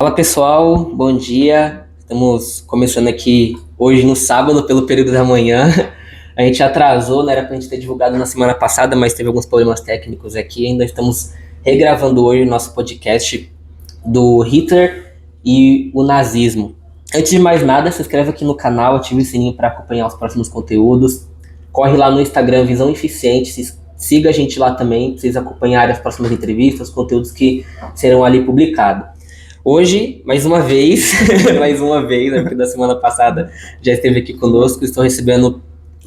Fala pessoal, bom dia. Estamos começando aqui hoje no sábado, pelo período da manhã. A gente atrasou, não era pra gente ter divulgado na semana passada, mas teve alguns problemas técnicos aqui. Ainda estamos regravando hoje o nosso podcast do Hitler e o nazismo. Antes de mais nada, se inscreve aqui no canal, ative o sininho para acompanhar os próximos conteúdos. Corre lá no Instagram Visão Eficiente, siga a gente lá também, para vocês acompanharem as próximas entrevistas, os conteúdos que serão ali publicados. Hoje, mais uma vez, né, porque da semana passada já esteve aqui conosco, estou recebendo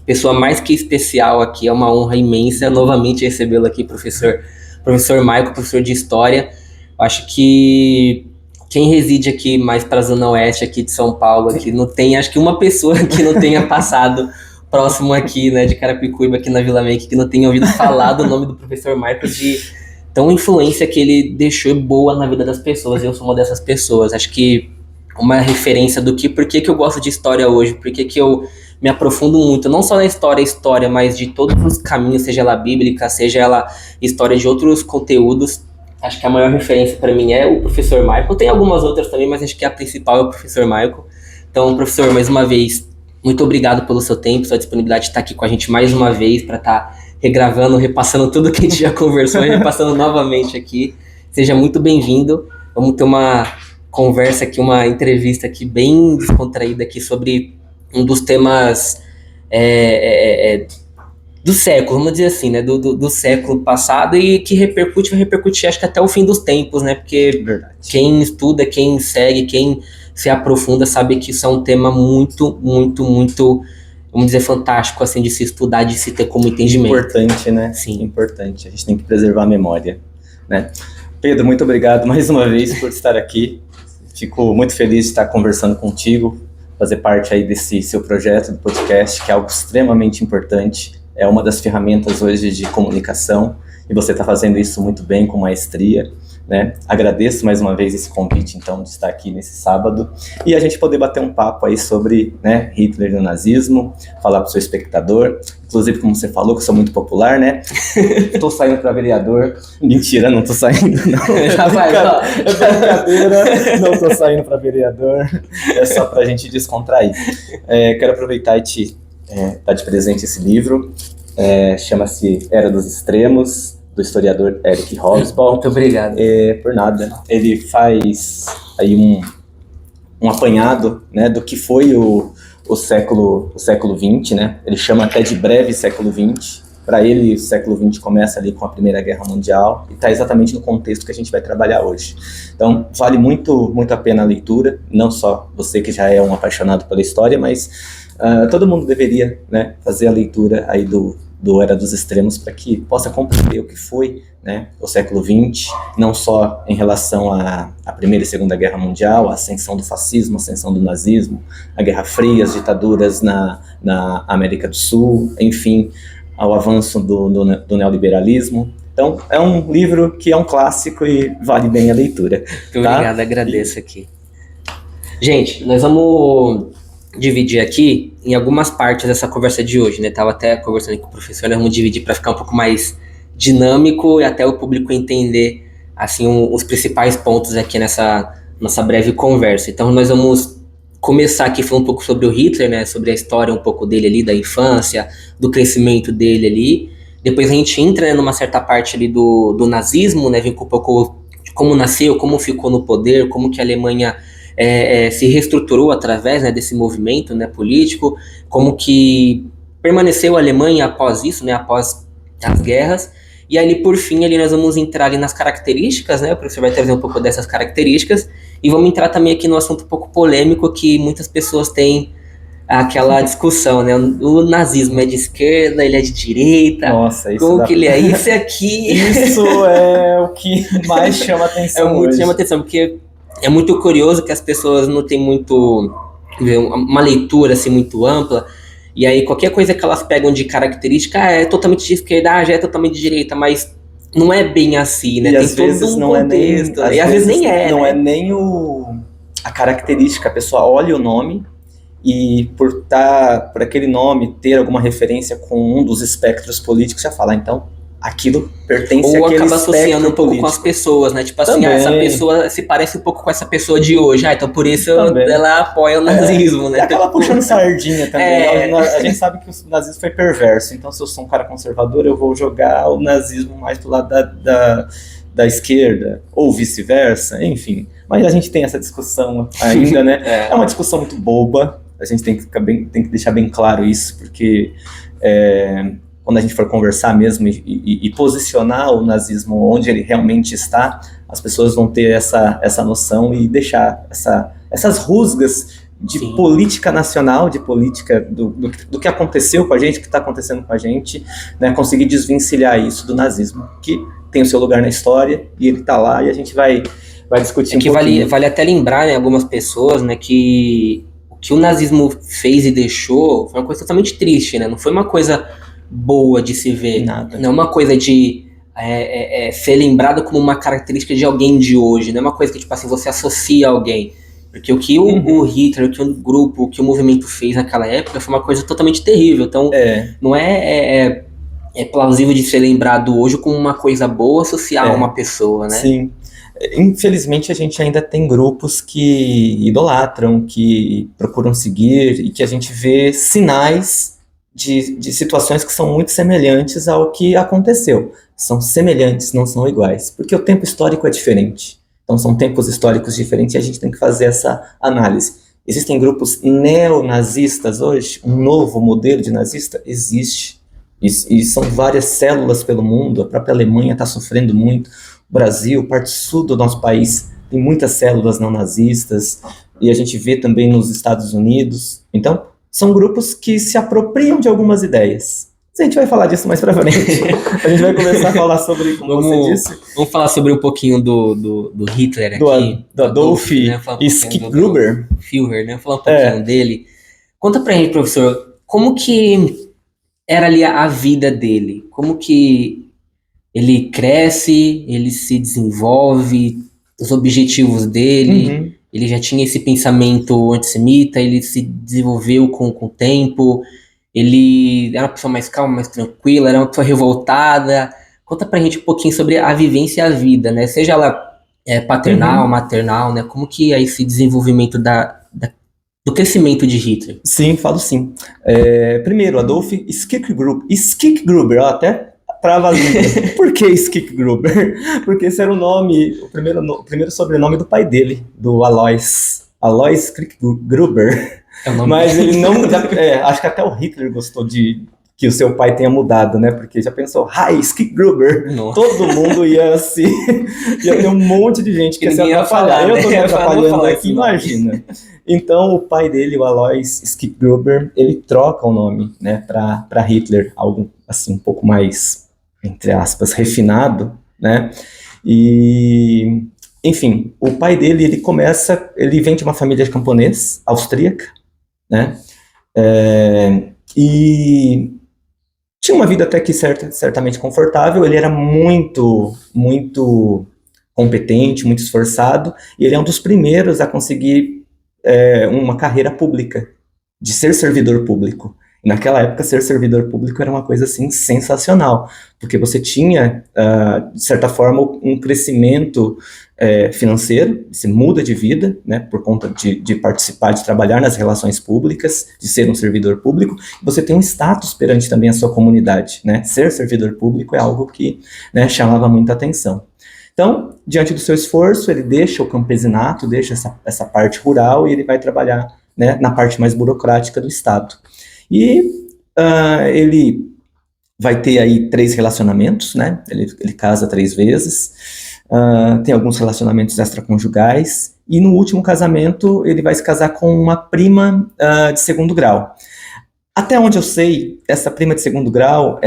pessoa mais que especial aqui, é uma honra imensa novamente recebê-lo aqui, professor Michael, professor de História. Acho que quem reside aqui mais para a Zona Oeste aqui de São Paulo, aqui, não tem, acho que uma pessoa que não tenha passado próximo aqui, né, de Carapicuíba, aqui na Vila Make, que não tenha ouvido falar do nome do professor Michael, de tão influência que ele deixou boa na vida das pessoas. Eu sou uma dessas pessoas. Acho que uma referência do que, por que eu gosto de história hoje, por que eu me aprofundo muito, não só na história, mas de todos os caminhos, seja ela bíblica, seja ela história de outros conteúdos. Acho que a maior referência para mim é o professor Michael. Tem algumas outras também, mas acho que a principal é o professor Michael. Então, professor, mais uma vez, muito obrigado pelo seu tempo, sua disponibilidade de estar aqui com a gente mais uma vez, para estar regravando, repassando tudo que a gente já conversou, repassando novamente aqui. Seja muito bem-vindo. Vamos ter uma conversa aqui, uma entrevista aqui bem descontraída aqui sobre um dos temas do século, vamos dizer assim, né, do século passado, e que vai repercutir acho que até o fim dos tempos, né, porque quem estuda, quem segue, quem se aprofunda sabe que isso é um tema muito, muito, muito, vamos dizer, fantástico, assim, de se estudar, de se ter como entendimento. Importante, né? Sim. Importante, a gente tem que preservar a memória, né? Pedro, muito obrigado mais uma vez por estar aqui. Fico muito feliz de estar conversando contigo, fazer parte aí desse seu projeto do podcast, que é algo extremamente importante. É uma das ferramentas hoje de comunicação, e você está fazendo isso muito bem, com maestria, né? Agradeço mais uma vez esse convite, então, de estar aqui nesse sábado, e a gente poder bater um papo aí sobre, né, Hitler e o nazismo, falar para o seu espectador, inclusive, como você falou, que eu sou muito popular, né? Estou saindo para vereador. Mentira, não estou saindo, não. Já vai, ó. É brincadeira, não estou saindo para vereador, é só para a gente descontrair. Quero aproveitar e dar de presente esse livro, chama-se Era dos Extremos, do historiador Eric Hobsbawm. Muito obrigado. Por nada. Ele faz aí um apanhado, né, do que foi o século XX, né? Ele chama até de breve século XX. Para ele, o século XX começa ali com a Primeira Guerra Mundial e está exatamente no contexto que a gente vai trabalhar hoje. Então, vale muito, muito a pena a leitura, não só você que já é um apaixonado pela história, mas todo mundo deveria, né, fazer a leitura aí do Era dos Extremos, para que possa compreender o que foi, né, o século XX, não só em relação à Primeira e Segunda Guerra Mundial, a ascensão do fascismo, a ascensão do nazismo, a Guerra Fria, as ditaduras na América do Sul, enfim, ao avanço do neoliberalismo. Então, é um livro que é um clássico e vale bem a leitura. Muito obrigado, agradeço aqui. Gente, nós vamos dividir aqui em algumas partes dessa conversa de hoje, né? Tava até conversando com o professor, nós vamos dividir para ficar um pouco mais dinâmico e até o público entender, assim, os principais pontos aqui nessa nossa breve conversa. Então, nós vamos começar aqui falando um pouco sobre o Hitler, né? Sobre a história um pouco dele ali, da infância, do crescimento dele ali. Depois a gente entra, né, numa certa parte ali do nazismo, né? Vem com um pouco de como nasceu, como ficou no poder, como que a Alemanha se reestruturou através, né, desse movimento, né, político, como que permaneceu a Alemanha após isso, né, após as guerras. E aí, por fim, ali nós vamos entrar ali nas características, né, o professor vai trazer um pouco dessas características, e vamos entrar também aqui no assunto um pouco polêmico, que muitas pessoas têm aquela discussão, né, o nazismo é de esquerda, ele é de direita. Nossa, isso como que ele é? Isso aqui... Isso é o que mais chama atenção muito chama atenção, porque é muito curioso que as pessoas não têm muito uma leitura assim muito ampla, e aí qualquer coisa que elas pegam de característica é totalmente de esquerda, já é totalmente de direita, mas não é bem assim, né? E tem às todo vezes um não contexto, é nem, e às vezes nem é, não né? é nem a característica, a pessoa olha o nome e por aquele nome ter alguma referência com um dos espectros políticos, já fala, então aquilo pertence Ou àquele acaba associando espectro um pouco com político. as pessoas, né? Tipo assim, Também. essa pessoa se parece um pouco com essa pessoa de hoje. Então por isso Também. ela apoia o nazismo, E né? acaba puxando sardinha também. É. A gente sabe que o nazismo foi perverso, então se eu sou um cara conservador, eu vou jogar o nazismo mais do lado da esquerda, ou vice-versa, enfim. Mas a gente tem essa discussão ainda, né? É uma discussão muito boba, a gente tem que deixar bem claro isso, porque quando a gente for conversar mesmo e posicionar o nazismo onde ele realmente está, as pessoas vão ter essa noção e deixar essas rusgas de Sim. política nacional, de política do que aconteceu com a gente, o que está acontecendo com a gente, né, conseguir desvencilhar isso do nazismo, que tem o seu lugar na história, e ele está lá, e a gente vai discutir que um pouquinho. vale até lembrar, né, algumas pessoas, né, que o que o nazismo fez e deixou foi uma coisa totalmente triste, né? Não foi uma coisa boa de se ver. Nada. Não é uma coisa de ser lembrado como uma característica de alguém de hoje. Não é uma coisa que, tipo assim, você associa a alguém. Porque o que o Hitler, o que o grupo, o que o movimento fez naquela época foi uma coisa totalmente terrível. Então, não é plausível de ser lembrado hoje como uma coisa boa associar a uma pessoa, né? Sim. Infelizmente, a gente ainda tem grupos que idolatram, que procuram seguir, e que a gente vê sinais de situações que são muito semelhantes ao que aconteceu. São semelhantes, não são iguais, porque o tempo histórico é diferente. Então, são tempos históricos diferentes e a gente tem que fazer essa análise. Existem grupos neonazistas hoje? Um novo modelo de nazista? Existe. E são várias células pelo mundo. A própria Alemanha está sofrendo muito. O Brasil, parte sul do nosso país, tem muitas células neonazistas. E a gente vê também nos Estados Unidos. Então, são grupos que se apropriam de algumas ideias. A gente vai falar disso mais pra frente. A gente vai começar a falar sobre, como você disse... Vamos falar sobre um pouquinho do Hitler aqui. Do Adolf, né? e Skip Gruber. Führer, né? Falar um pouquinho dele. Conta pra gente, professor, como que era ali a vida dele? Como que ele cresce, ele se desenvolve, os objetivos dele, ele já tinha esse pensamento antissemita, ele se desenvolveu com o tempo, ele era uma pessoa mais calma, mais tranquila, era uma pessoa revoltada. Conta pra gente um pouquinho sobre a vivência e a vida, né? Seja ela paternal, maternal, né? Como que é esse desenvolvimento do crescimento de Hitler? Sim, falo sim. Primeiro, Adolf Skik-Gruber, até trava a língua. Por que Skik-Gruber? Porque esse era o primeiro sobrenome do pai dele, do Alois Skik-Gruber. Mas ele não... acho que até o Hitler gostou de que o seu pai tenha mudado, né? Porque já pensou, Skik-Gruber, todo mundo ia ter um monte de gente que ia se atrapalhar. Eu tô me atrapalhando aqui, imagina. Então, o pai dele, o Alois Skik-Gruber, ele troca o nome, né, para Hitler, algo assim um pouco mais, entre aspas, refinado, né? E, enfim, o pai dele, ele vem de uma família de camponês, austríaca, né? E tinha uma vida até que certamente confortável. Ele era muito, muito competente, muito esforçado, e ele é um dos primeiros a conseguir uma carreira pública, de ser servidor público. E naquela época, ser servidor público era uma coisa assim sensacional, porque você tinha, de certa forma, um crescimento financeiro, você muda de vida, né, por conta de participar, de trabalhar nas relações públicas, de ser um servidor público, você tem um status perante também a sua comunidade, né? Ser servidor público é algo que, né, chamava muita atenção. Então, diante do seu esforço, ele deixa o campesinato, deixa essa parte rural e ele vai trabalhar, né, na parte mais burocrática do Estado. E ele vai ter aí 3 relacionamentos, né? Ele casa 3 vezes, tem alguns relacionamentos extraconjugais, e no último casamento ele vai se casar com uma prima de segundo grau. Até onde eu sei, essa prima de segundo grau,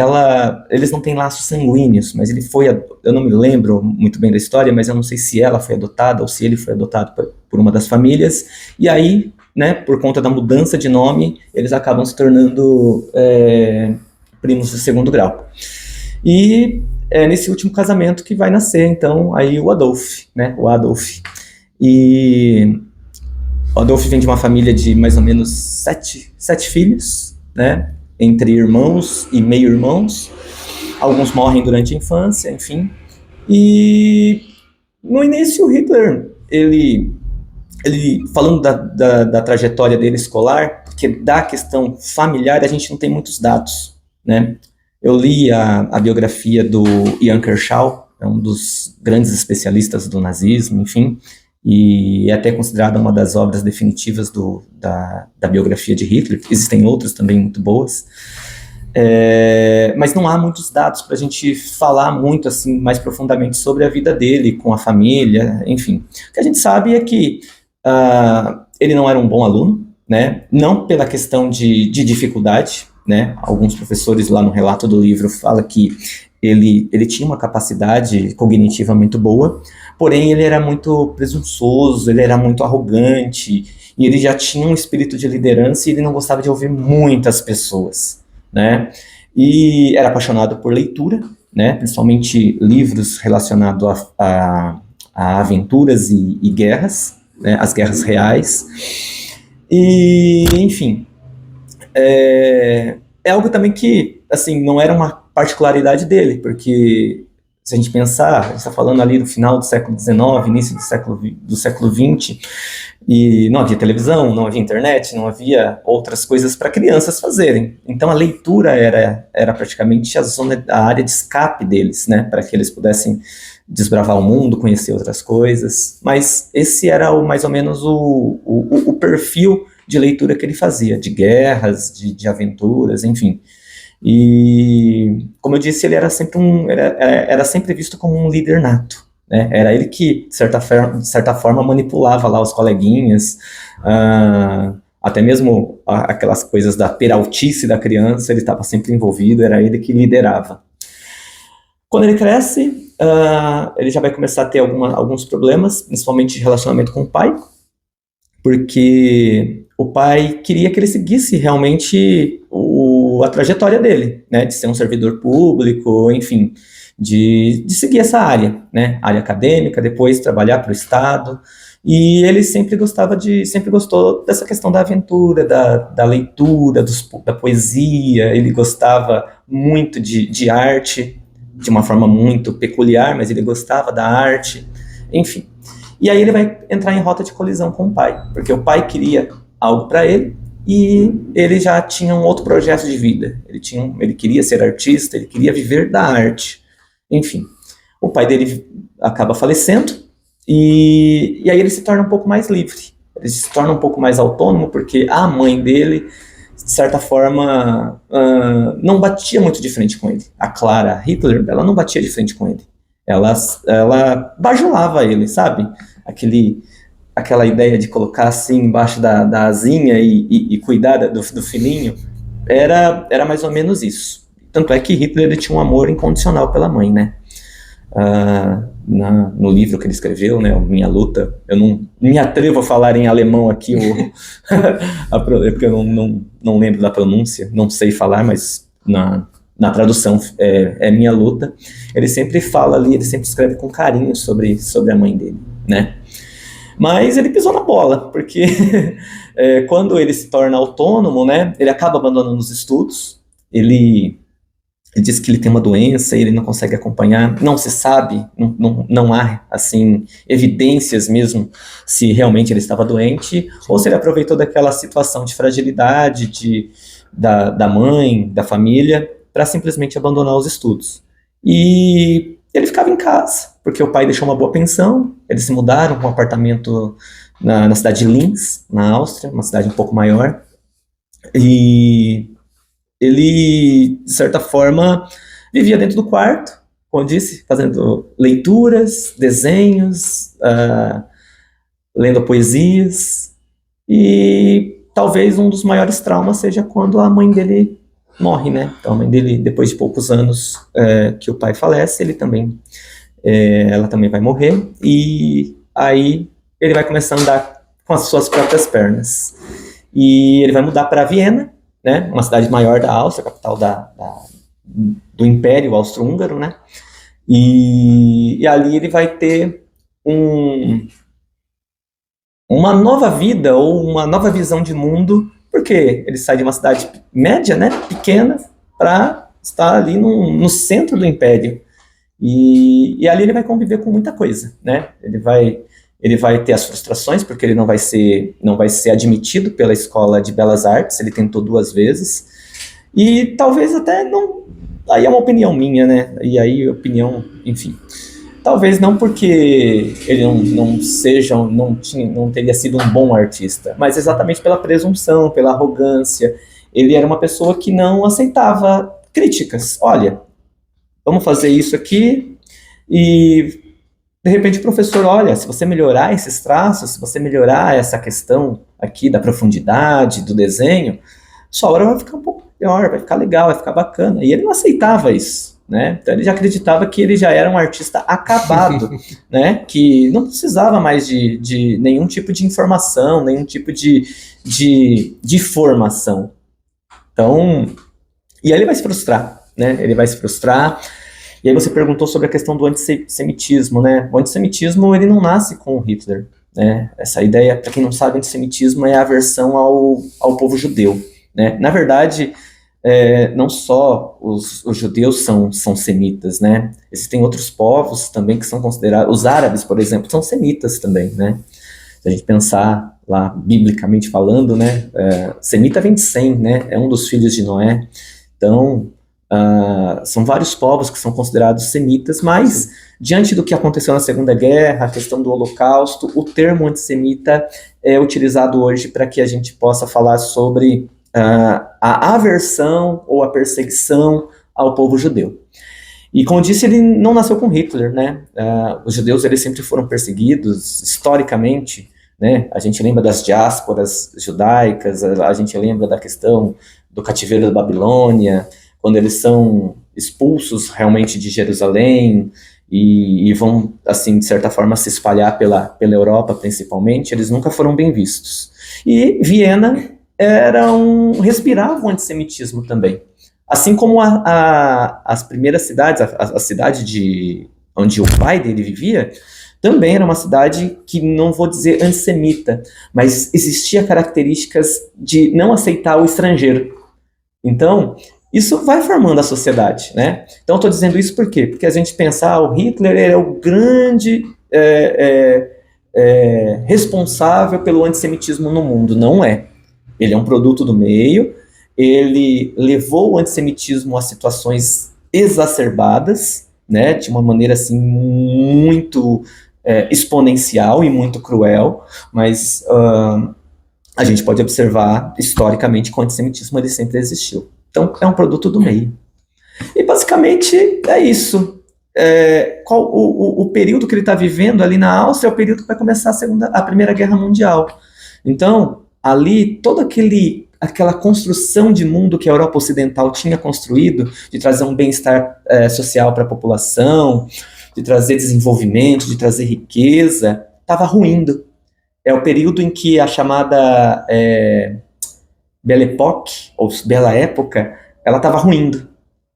eles não têm laços sanguíneos, mas eu não me lembro muito bem da história, mas eu não sei se ela foi adotada ou se ele foi adotado por uma das famílias, e aí, né, por conta da mudança de nome, eles acabam se tornando primos de segundo grau. E é nesse último casamento que vai nascer, então, aí o Adolf, né, E o Adolf vem de uma família de mais ou menos 7 filhos, né, entre irmãos e meio-irmãos, alguns morrem durante a infância, enfim. E no início, o Hitler, ele falando da trajetória dele escolar, porque da questão familiar a gente não tem muitos dados, né? Eu li a biografia do Ian Kershaw, é um dos grandes especialistas do nazismo, enfim, e é até considerada uma das obras definitivas da biografia de Hitler. Existem outras também muito boas, mas não há muitos dados para a gente falar muito assim mais profundamente sobre a vida dele, com a família, enfim. O que a gente sabe é que ele não era um bom aluno, né? Não pela questão de dificuldade, né? Alguns professores lá no relato do livro falam que ele tinha uma capacidade cognitiva muito boa, porém ele era muito presunçoso, ele era muito arrogante, e ele já tinha um espírito de liderança e ele não gostava de ouvir muitas pessoas, né? E era apaixonado por leitura, né? Principalmente livros relacionados a aventuras e guerras, né? As guerras reais. E, enfim, é algo também que, assim, não era uma particularidade dele, porque se a gente pensar, a gente está falando ali do final do século XIX, início do século XX, e não havia televisão, não havia internet, não havia outras coisas para crianças fazerem. Então a leitura era praticamente a área de escape deles, né, para que eles pudessem desbravar o mundo, conhecer outras coisas. Mas esse era mais ou menos o perfil de leitura que ele fazia, de guerras, de aventuras, enfim. E, como eu disse, ele era sempre visto como um líder nato, né? Era ele que, de certa forma, manipulava lá os coleguinhas, até mesmo aquelas coisas da peraltice da criança, ele estava sempre envolvido, era ele que liderava. Quando ele cresce, ele já vai começar a ter alguns problemas, principalmente de relacionamento com o pai, porque o pai queria que ele seguisse realmente a trajetória dele, né, de ser um servidor público, enfim, de seguir essa área, né, área acadêmica, depois trabalhar para o Estado, e ele sempre gostou dessa questão da aventura, da leitura, da poesia. Ele gostava muito de arte, de uma forma muito peculiar, mas ele gostava da arte, enfim. E aí ele vai entrar em rota de colisão com o pai, porque o pai queria algo para ele, e ele já tinha um outro projeto de vida. Ele queria ser artista, ele queria viver da arte. Enfim, o pai dele acaba falecendo, e aí ele se torna um pouco mais livre. Ele se torna um pouco mais autônomo, porque a mãe dele, de certa forma, não batia muito de frente com ele. A Clara Hitler, ela não batia de frente com ele. Ela bajulava ele, sabe? Aquela ideia de colocar assim embaixo da asinha e cuidar do filhinho, era mais ou menos isso. Tanto é que Hitler ele tinha um amor incondicional pela mãe, né? No livro que ele escreveu, né, Minha Luta, eu não me atrevo a falar em alemão aqui, porque eu não lembro da pronúncia, não sei falar, mas na tradução é Minha Luta. Ele sempre fala ali, ele sempre escreve com carinho sobre a mãe dele, né? Mas ele pisou na bola, porque quando ele se torna autônomo, né, ele acaba abandonando os estudos. Ele diz que ele tem uma doença e ele não consegue acompanhar. Não se sabe, não há assim, evidências mesmo se realmente ele estava doente, ou se ele aproveitou daquela situação de fragilidade da mãe, da família, para simplesmente abandonar os estudos. E ele ficava em casa, porque o pai deixou uma boa pensão. Eles se mudaram para um apartamento na cidade de Linz, na Áustria, uma cidade um pouco maior. E ele, de certa forma, vivia dentro do quarto, como eu disse, fazendo leituras, desenhos, lendo poesias. E talvez um dos maiores traumas seja quando a mãe dele morre, né? Então a mãe dele, depois de poucos anos que o pai falece, ela também vai morrer, e aí ele vai começar a andar com as suas próprias pernas. E ele vai mudar para Viena, né? Uma cidade maior da Áustria, capital do Império Austro-Húngaro, né? E ali ele vai ter uma nova vida, ou uma nova visão de mundo, porque ele sai de uma cidade média, né, pequena, para está ali no centro do império. E ali ele vai conviver com muita coisa, né? Ele vai ter as frustrações, porque ele não vai ser admitido pela Escola de Belas Artes, ele tentou 2 vezes, e talvez até não... Aí é uma opinião minha, né? E aí, opinião, enfim... Talvez não porque ele não teria sido um bom artista, mas exatamente pela presunção, pela arrogância. Ele era uma pessoa que não aceitava críticas. Olha, vamos fazer isso aqui e, de repente, o professor, olha, se você melhorar esses traços, se você melhorar essa questão aqui da profundidade, do desenho, sua obra vai ficar um pouco melhor, vai ficar legal, vai ficar bacana. E ele não aceitava isso. Né? Então ele já acreditava que ele já era um artista acabado, né? Que não precisava mais de nenhum tipo de informação, nenhum tipo de formação. Então, e aí ele vai se frustrar, né? Ele vai se frustrar. E aí você perguntou sobre a questão do antissemitismo, né? O antissemitismo, ele não nasce com o Hitler, né? Essa ideia, para quem não sabe, antissemitismo é a aversão ao povo judeu, né? Na verdade... não só os judeus são semitas, né? Existem outros povos também que são considerados... Os árabes, por exemplo, são semitas também, né? Se a gente pensar lá, biblicamente falando, né? Semita vem de Sem, né? É um dos filhos de Noé. Então, são vários povos que são considerados semitas, mas, diante do que aconteceu na Segunda Guerra, a questão do Holocausto, o termo antissemita é utilizado hoje para que a gente possa falar sobre... a aversão ou a perseguição ao povo judeu. E como eu disse, ele não nasceu com Hitler, né? Os judeus eles sempre foram perseguidos historicamente, né? A gente lembra das diásporas judaicas, a gente lembra da questão do cativeiro da Babilônia, quando eles são expulsos realmente de Jerusalém e vão, assim, de certa forma, se espalhar pela Europa, principalmente, eles nunca foram bem vistos. E Viena respirava o antissemitismo também. Assim como as primeiras cidades, a cidade onde o pai dele vivia, também era uma cidade que, não vou dizer antissemita, mas existia características de não aceitar o estrangeiro. Então, isso vai formando a sociedade, né? Então, eu estou dizendo isso por quê? Porque a gente pensa, o Hitler é o grande responsável pelo antissemitismo no mundo. Não é. Ele é um produto do meio, ele levou o antissemitismo a situações exacerbadas, né, de uma maneira assim muito exponencial e muito cruel, mas a gente pode observar historicamente que o antissemitismo ele sempre existiu. Então é um produto do meio. E basicamente é isso. O período que ele está vivendo ali na Áustria é o período que vai começar a Primeira Guerra Mundial. Então, ali, toda aquela construção de mundo que a Europa Ocidental tinha construído, de trazer um bem-estar social para a população, de trazer desenvolvimento, de trazer riqueza, estava ruindo. É o período em que a chamada Belle Époque, ou Bela Época, ela estava ruindo.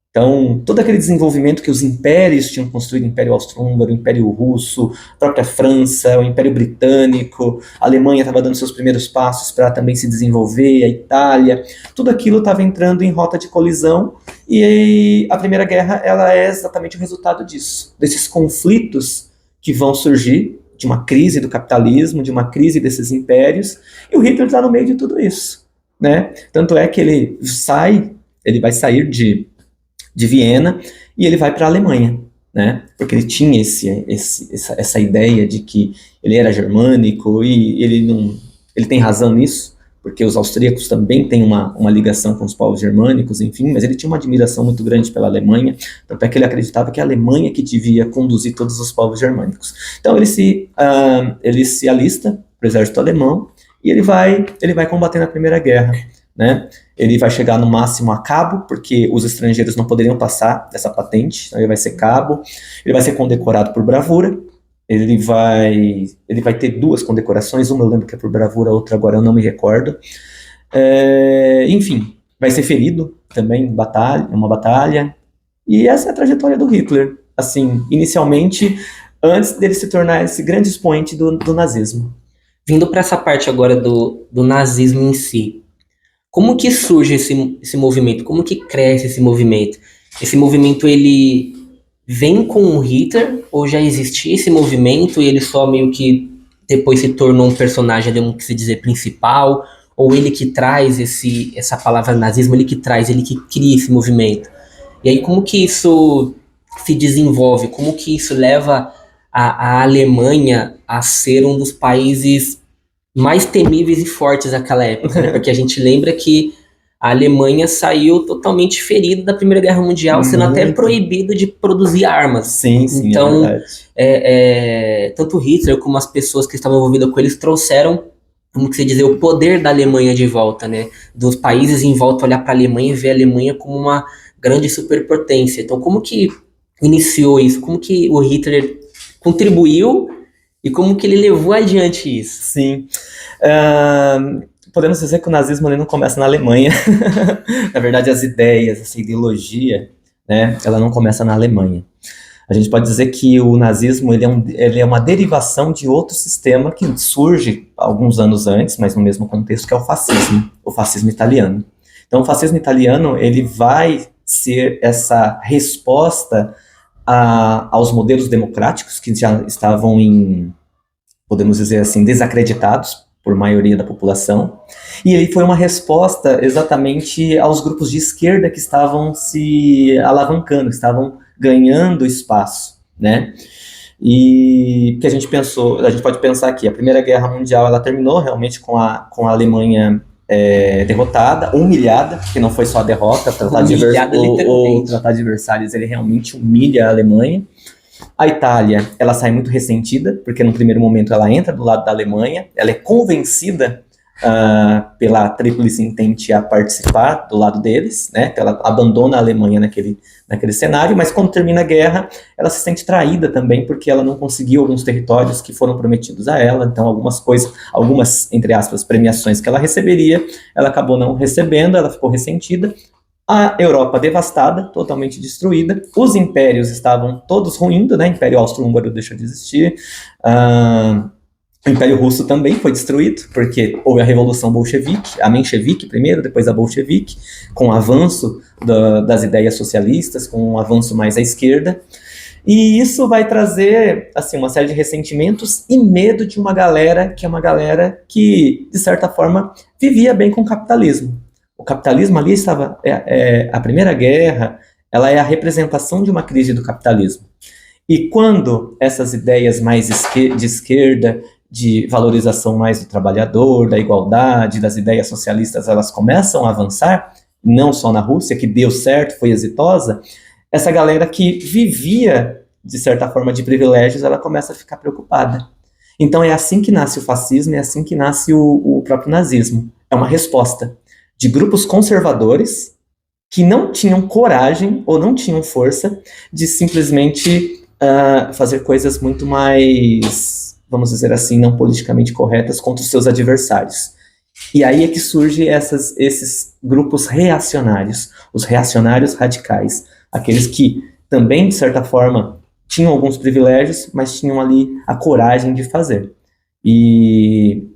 Então, todo aquele desenvolvimento que os impérios tinham construído, o Império Austro-Húngaro, o Império Russo, a própria França, o Império Britânico, a Alemanha estava dando seus primeiros passos para também se desenvolver, a Itália, tudo aquilo estava entrando em rota de colisão, e a Primeira Guerra ela é exatamente o resultado disso, desses conflitos que vão surgir, de uma crise do capitalismo, de uma crise desses impérios, e o Hitler está no meio de tudo isso, né? Tanto é que ele vai sair de Viena, e ele vai para a Alemanha, né? Porque ele tinha essa ideia de que ele era germânico, e ele tem razão nisso, porque os austríacos também têm uma ligação com os povos germânicos, enfim, mas ele tinha uma admiração muito grande pela Alemanha, tanto é que ele acreditava que a Alemanha que devia conduzir todos os povos germânicos. Então ele se alista para o exército alemão, e ele vai combater na Primeira Guerra, né? Ele vai chegar no máximo a cabo, porque os estrangeiros não poderiam passar dessa patente, então ele vai ser cabo, ele vai ser condecorado por bravura, ele vai ter 2 condecorações, uma eu lembro que é por bravura, a outra agora eu não me recordo, enfim, vai ser ferido também em uma batalha, e essa é a trajetória do Hitler, assim, inicialmente, antes dele se tornar esse grande expoente do nazismo. Vindo para essa parte agora do nazismo em si, como que surge esse movimento? Como que cresce esse movimento? Esse movimento, ele vem com o Hitler, ou já existia esse movimento e ele só meio que depois se tornou um personagem, vamos se dizer, principal, ou ele que traz essa palavra nazismo, ele que traz, ele que cria esse movimento. E aí como que isso se desenvolve, como que isso leva a Alemanha a ser um dos países mais temíveis e fortes daquela época, né? Porque a gente lembra que a Alemanha saiu totalmente ferida da Primeira Guerra Mundial, sendo até Muito. proibido de produzir armas. Sim, sim, Então, é verdade. tanto Hitler como as pessoas que estavam envolvidas com eles trouxeram, como que se dizer, o poder da Alemanha de volta, né? Dos países em volta olhar para a Alemanha e ver a Alemanha como uma grande superpotência. Então, como que iniciou isso? Como que o Hitler contribuiu e como que ele levou adiante isso? Sim. Podemos dizer que o nazismo ele não começa na Alemanha. Na verdade, as ideias, essa ideologia, né, ela não começa na Alemanha. A gente pode dizer que o nazismo ele é uma derivação de outro sistema que surge alguns anos antes, mas no mesmo contexto, que é o fascismo italiano. Então, o fascismo italiano ele vai ser essa resposta aos modelos democráticos que já estavam podemos dizer assim, desacreditados por maioria da população, e ele foi uma resposta exatamente aos grupos de esquerda que estavam se alavancando, que estavam ganhando espaço, né? E que a gente pode pensar que a Primeira Guerra Mundial ela terminou realmente com a Alemanha derrotada, humilhada, que não foi só a derrota, o Tratado de Versalhes ele realmente humilha a Alemanha. A Itália, ela sai muito ressentida, porque no primeiro momento ela entra do lado da Alemanha, ela é convencida pela Tríplice Entente a participar do lado deles, né? Ela abandona a Alemanha naquele cenário, mas quando termina a guerra, ela se sente traída também, porque ela não conseguiu alguns territórios que foram prometidos a ela, então algumas, entre aspas, premiações que ela receberia, ela acabou não recebendo, ela ficou ressentida. A Europa devastada, totalmente destruída, os impérios estavam todos ruindo, né? O Império Austro-Húngaro deixou de existir, o Império Russo também foi destruído, porque houve a Revolução Bolchevique, a Menchevique primeiro, depois a Bolchevique, com o avanço das ideias socialistas, com um avanço mais à esquerda, e isso vai trazer assim, uma série de ressentimentos e medo de uma galera que, de certa forma, vivia bem com o capitalismo. O capitalismo ali estava... a Primeira Guerra, ela é a representação de uma crise do capitalismo. E quando essas ideias mais de esquerda, de valorização mais do trabalhador, da igualdade, das ideias socialistas, elas começam a avançar, não só na Rússia, que deu certo, foi exitosa, essa galera que vivia, de certa forma, de privilégios, ela começa a ficar preocupada. Então é assim que nasce o fascismo, é assim que nasce o próprio nazismo. É uma resposta de grupos conservadores que não tinham coragem ou não tinham força de simplesmente fazer coisas muito mais, vamos dizer assim, não politicamente corretas contra os seus adversários. E aí é que surgem esses grupos reacionários, os reacionários radicais, aqueles que também, de certa forma, tinham alguns privilégios, mas tinham ali a coragem de fazer. E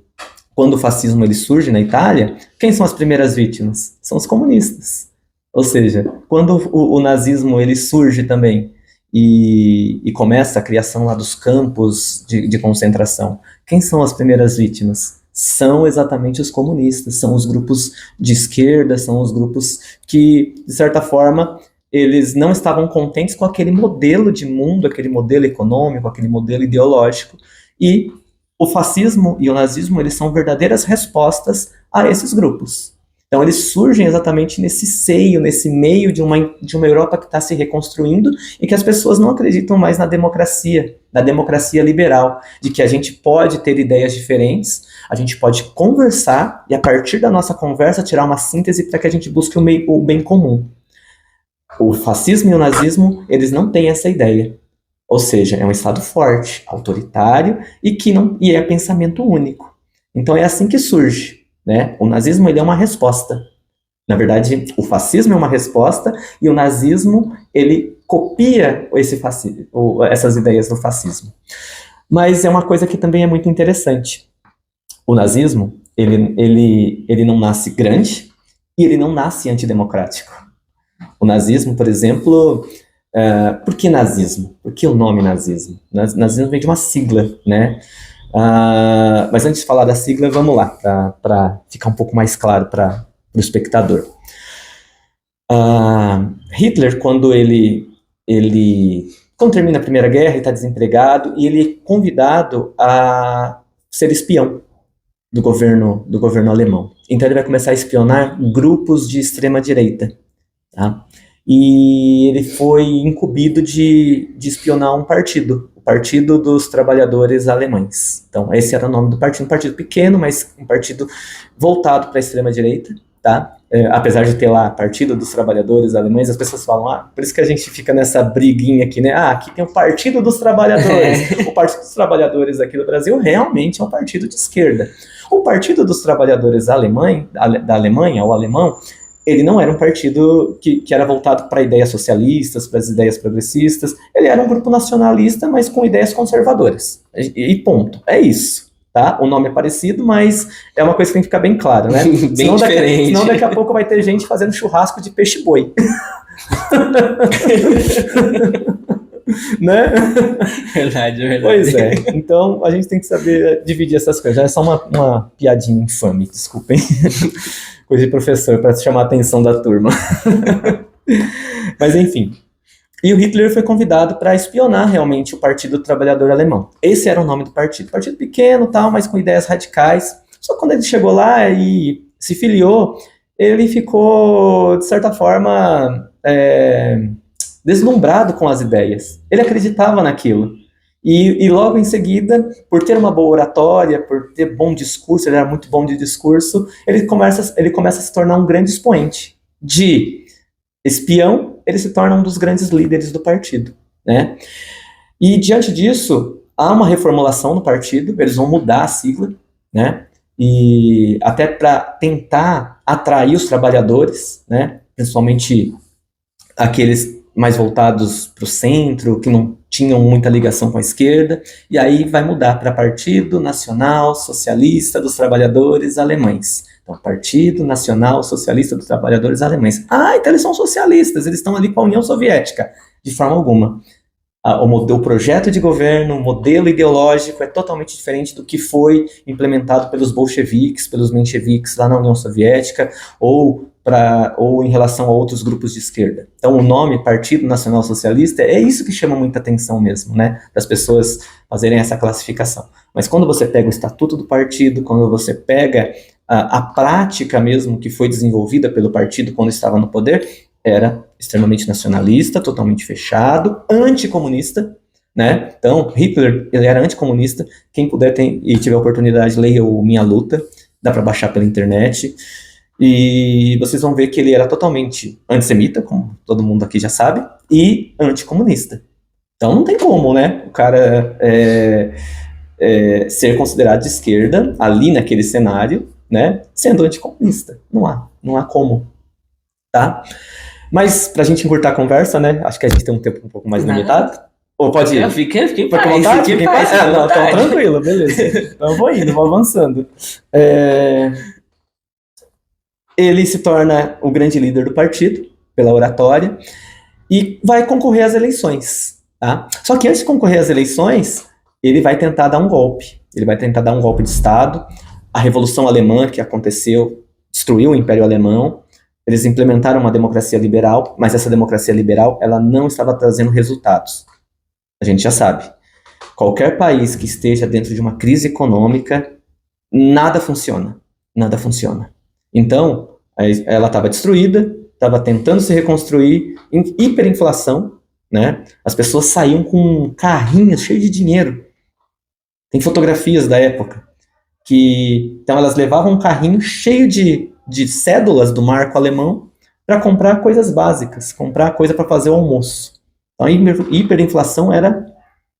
quando o fascismo ele surge na Itália, quem são as primeiras vítimas? São os comunistas. Ou seja, quando o nazismo ele surge também e começa a criação lá dos campos de concentração, quem são as primeiras vítimas? São exatamente os comunistas, são os grupos de esquerda, são os grupos que, de certa forma, eles não estavam contentes com aquele modelo de mundo, aquele modelo econômico, aquele modelo ideológico, e o fascismo e o nazismo, eles são verdadeiras respostas a esses grupos. Então, eles surgem exatamente nesse seio, nesse meio de uma Europa que está se reconstruindo e que as pessoas não acreditam mais na democracia liberal, de que a gente pode ter ideias diferentes, a gente pode conversar e, a partir da nossa conversa, tirar uma síntese para que a gente busque o bem comum. O fascismo e o nazismo, eles não têm essa ideia. Ou seja, é um Estado forte, autoritário e é pensamento único. Então é assim que surge, né? O nazismo ele é uma resposta. Na verdade, o fascismo é uma resposta e o nazismo ele copia essas ideias do fascismo. Mas é uma coisa que também é muito interessante. O nazismo ele não nasce grande e ele não nasce antidemocrático. O nazismo, por exemplo, por que nazismo? Por que o nome nazismo? Nazismo vem de uma sigla, né? Mas antes de falar da sigla, vamos lá, para ficar um pouco mais claro para o espectador. Hitler, quando quando termina a Primeira Guerra, ele está desempregado e ele é convidado a ser espião do governo alemão. Então ele vai começar a espionar grupos de extrema-direita, tá? E ele foi incumbido de espionar um partido, o Partido dos Trabalhadores Alemães. Então esse era o nome do partido, um partido pequeno, mas um partido voltado para a extrema-direita, tá? Apesar de ter lá Partido dos Trabalhadores Alemães, as pessoas falam, por isso que a gente fica nessa briguinha aqui, né? Aqui tem o Partido dos Trabalhadores. O Partido dos Trabalhadores aqui do Brasil realmente é um partido de esquerda. O Partido dos Trabalhadores da Alemanha, o alemão, ele não era um partido que era voltado para ideias socialistas, para as ideias progressistas. Ele era um grupo nacionalista, mas com ideias conservadoras. E ponto. É isso. Tá? O nome é parecido, mas é uma coisa que tem que ficar bem claro, né? Bem diferente. Senão daqui a pouco vai ter gente fazendo churrasco de peixe-boi. Né? Verdade. Pois é. Então a gente tem que saber dividir essas coisas. Já é só uma piadinha infame, desculpem. Coisa de professor para chamar a atenção da turma. Mas enfim. E o Hitler foi convidado para espionar realmente o Partido Trabalhador Alemão. Esse era o nome do partido. Partido pequeno, tal, mas com ideias radicais. Só que quando ele chegou lá e se filiou, ele ficou, de certa forma, deslumbrado com as ideias. Ele acreditava naquilo. E logo em seguida, por ter uma boa oratória, por ter bom discurso, ele era muito bom de discurso, ele começa a se tornar um grande expoente. De espião, ele se torna um dos grandes líderes do partido, né? E diante disso, há uma reformulação no partido, eles vão mudar a sigla, né? E até para tentar atrair os trabalhadores, né? Principalmente aqueles mais voltados para o centro, que não tinham muita ligação com a esquerda, e aí vai mudar para Partido Nacional Socialista dos Trabalhadores Alemães. Então, Partido Nacional Socialista dos Trabalhadores Alemães. Então eles são socialistas, eles estão ali com a União Soviética. De forma alguma. O projeto de governo, o modelo ideológico é totalmente diferente do que foi implementado pelos bolcheviques, pelos mencheviques lá na União Soviética, ou em relação a outros grupos de esquerda. Então o nome Partido Nacional Socialista é isso que chama muita atenção mesmo, né? Das pessoas fazerem essa classificação. Mas quando você pega o estatuto do partido, quando você pega a prática mesmo que foi desenvolvida pelo partido quando estava no poder, era extremamente nacionalista, totalmente fechado, anticomunista, né? Então, Hitler, ele era anticomunista. Quem puder e tiver oportunidade, leia o Minha Luta, dá para baixar pela internet, e vocês vão ver que ele era totalmente antissemita, como todo mundo aqui já sabe, e anticomunista. Então não tem como, né? O cara ser considerado de esquerda, ali naquele cenário, né? Sendo anticomunista. Não há como, tá? Mas, pra gente encurtar a conversa, né? Acho que a gente tem um tempo um pouco mais limitado. Ou pode ir? Fiquei em Fica à paz, vontade? fiquei em Fica em paz. paz? Não, então tranquilo, beleza. Então eu vou indo, vou avançando. Ele se torna o grande líder do partido, pela oratória, e vai concorrer às eleições, tá? Só que antes de concorrer às eleições, ele vai tentar dar um golpe. Ele vai tentar dar um golpe de Estado. A Revolução Alemã que aconteceu destruiu o Império Alemão. Eles implementaram uma democracia liberal, mas essa democracia liberal ela não estava trazendo resultados. A gente já sabe. Qualquer país que esteja dentro de uma crise econômica, nada funciona. Nada funciona. Então, ela estava destruída, estava tentando se reconstruir, em hiperinflação, né? As pessoas saíam com carrinhos cheios de dinheiro. Tem fotografias da época. Então, elas levavam um carrinho cheio de cédulas do marco alemão para comprar coisas básicas, comprar coisa para fazer o almoço. Então, a hiperinflação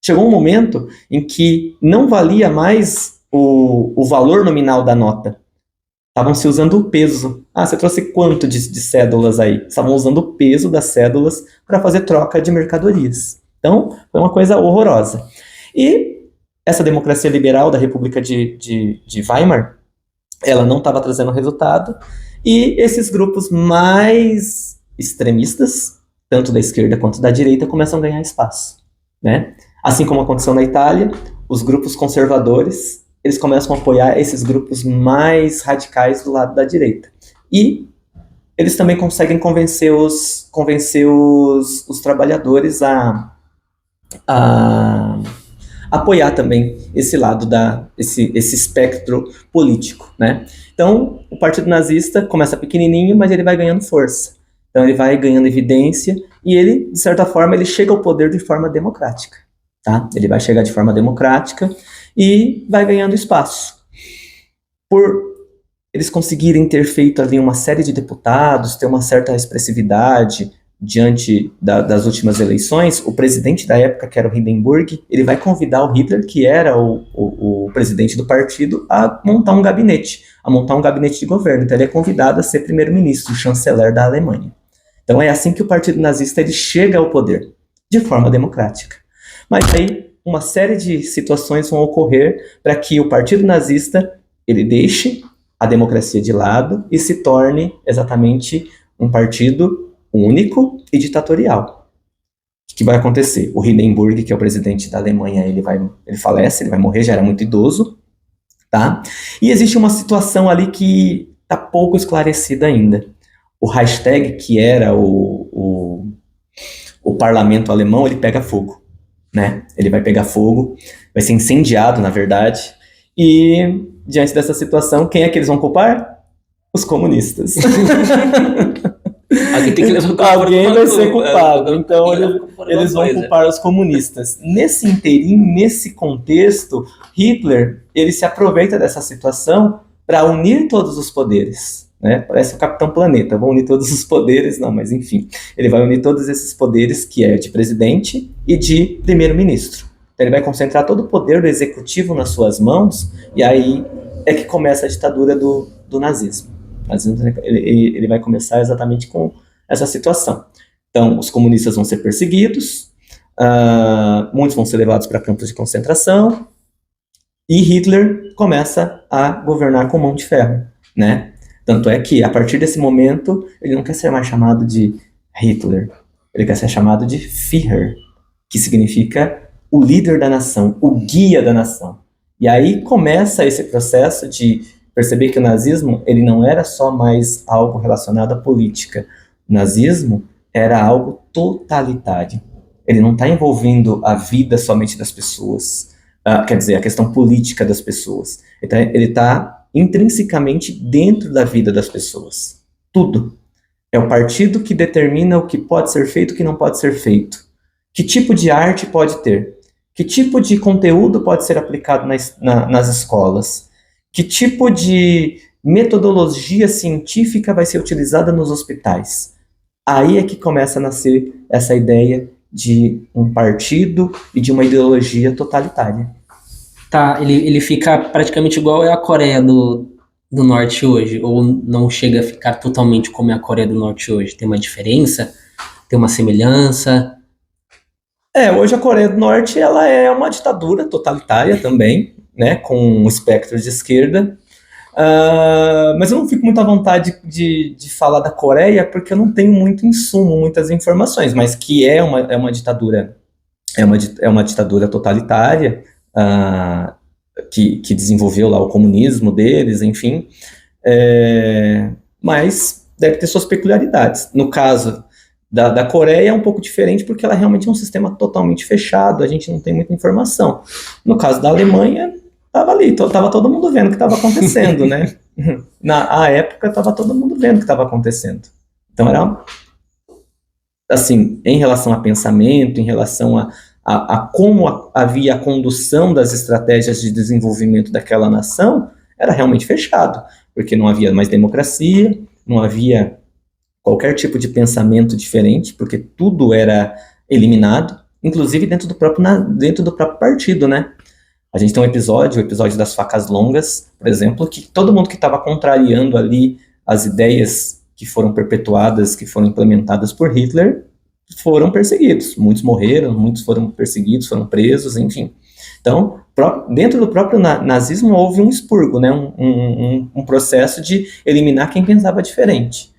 chegou um momento em que não valia mais o valor nominal da nota. Estavam se usando o peso. Você trouxe quanto de cédulas aí? Estavam usando o peso das cédulas para fazer troca de mercadorias. Então, foi uma coisa horrorosa. E essa democracia liberal da República de Weimar, ela não estava trazendo resultado, e esses grupos mais extremistas, tanto da esquerda quanto da direita, começam a ganhar espaço, né? Assim como aconteceu na Itália, os grupos conservadores, eles começam a apoiar esses grupos mais radicais do lado da direita. E eles também conseguem convencer os trabalhadores a apoiar também esse lado esse espectro político, né? Então, o Partido Nazista começa pequenininho, mas ele vai ganhando força. Então, ele vai ganhando evidência e ele, de certa forma, ele chega ao poder de forma democrática, tá? Ele vai chegar de forma democrática e vai ganhando espaço. Por eles conseguirem ter feito ali uma série de deputados, ter uma certa expressividade diante das últimas eleições, o presidente da época, que era o Hindenburg, ele vai convidar o Hitler, que era o presidente do partido, a montar um gabinete de governo. Então ele é convidado a ser primeiro-ministro, chanceler da Alemanha. Então é assim que o Partido Nazista ele chega ao poder, de forma democrática. Mas aí uma série de situações vão ocorrer para que o Partido Nazista ele deixe a democracia de lado e se torne exatamente um partido único e ditatorial. O que vai acontecer? O Hindenburg, que é o presidente da Alemanha, ele falece, ele vai morrer, já era muito idoso, tá? E existe uma situação ali que está pouco esclarecida ainda. O Reichstag, que era o parlamento alemão, ele pega fogo, né? Ele vai pegar fogo, vai ser incendiado, na verdade, e diante dessa situação, quem é que eles vão culpar? Os comunistas. Alguém tem que levar Alguém vai ser culpado. Então, eles vão culpar os comunistas. Nesse inteirinho, nesse contexto, Hitler, ele se aproveita dessa situação para unir todos os poderes. Né? Parece o Capitão Planeta, vão unir todos os poderes, não, mas enfim. Ele vai unir todos esses poderes, que é de presidente e de primeiro-ministro. Então, ele vai concentrar todo o poder do executivo nas suas mãos, e aí é que começa a ditadura do nazismo. Ele vai começar exatamente com essa situação. Então, os comunistas vão ser perseguidos, muitos vão ser levados para campos de concentração, e Hitler começa a governar com mão de ferro, né? Tanto é que, a partir desse momento, ele não quer ser mais chamado de Hitler, ele quer ser chamado de Führer, que significa o líder da nação, o guia da nação. E aí começa esse processo de perceber que o nazismo ele não era só mais algo relacionado à política. O nazismo era algo totalitário. Ele não está envolvendo a vida somente das pessoas, quer dizer, a questão política das pessoas. Então, ele está intrinsecamente dentro da vida das pessoas. Tudo. É o partido que determina o que pode ser feito e o que não pode ser feito. Que tipo de arte pode ter? Que tipo de conteúdo pode ser aplicado nas escolas? Que tipo de metodologia científica vai ser utilizada nos hospitais? Aí é que começa a nascer essa ideia de um partido e de uma ideologia totalitária. Tá, ele fica praticamente igual a Coreia do Norte hoje, ou não chega a ficar totalmente como é a Coreia do Norte hoje? Tem uma diferença? Tem uma semelhança? Hoje a Coreia do Norte ela é uma ditadura totalitária também, né, com um espectro de esquerda, mas eu não fico muito à vontade de falar da Coreia porque eu não tenho muito insumo, muitas informações, mas que é uma ditadura, é uma ditadura totalitária, que desenvolveu lá o comunismo deles, enfim, mas deve ter suas peculiaridades. No caso da Coreia é um pouco diferente porque ela realmente é um sistema totalmente fechado, a gente não tem muita informação. No caso da Alemanha, estava todo mundo vendo o que estava acontecendo, né? Na época, estava todo mundo vendo o que estava acontecendo. Então, era, assim, em relação a pensamento, em relação a como havia a condução das estratégias de desenvolvimento daquela nação, era realmente fechado, porque não havia mais democracia, não havia qualquer tipo de pensamento diferente, porque tudo era eliminado, inclusive dentro do próprio partido, né? A gente tem o episódio das facas longas, por exemplo, que todo mundo que estava contrariando ali as ideias que foram perpetuadas, que foram implementadas por Hitler, foram perseguidos. Muitos morreram, muitos foram perseguidos, foram presos, enfim. Então, dentro do próprio nazismo houve um expurgo, né? um processo de eliminar quem pensava diferente.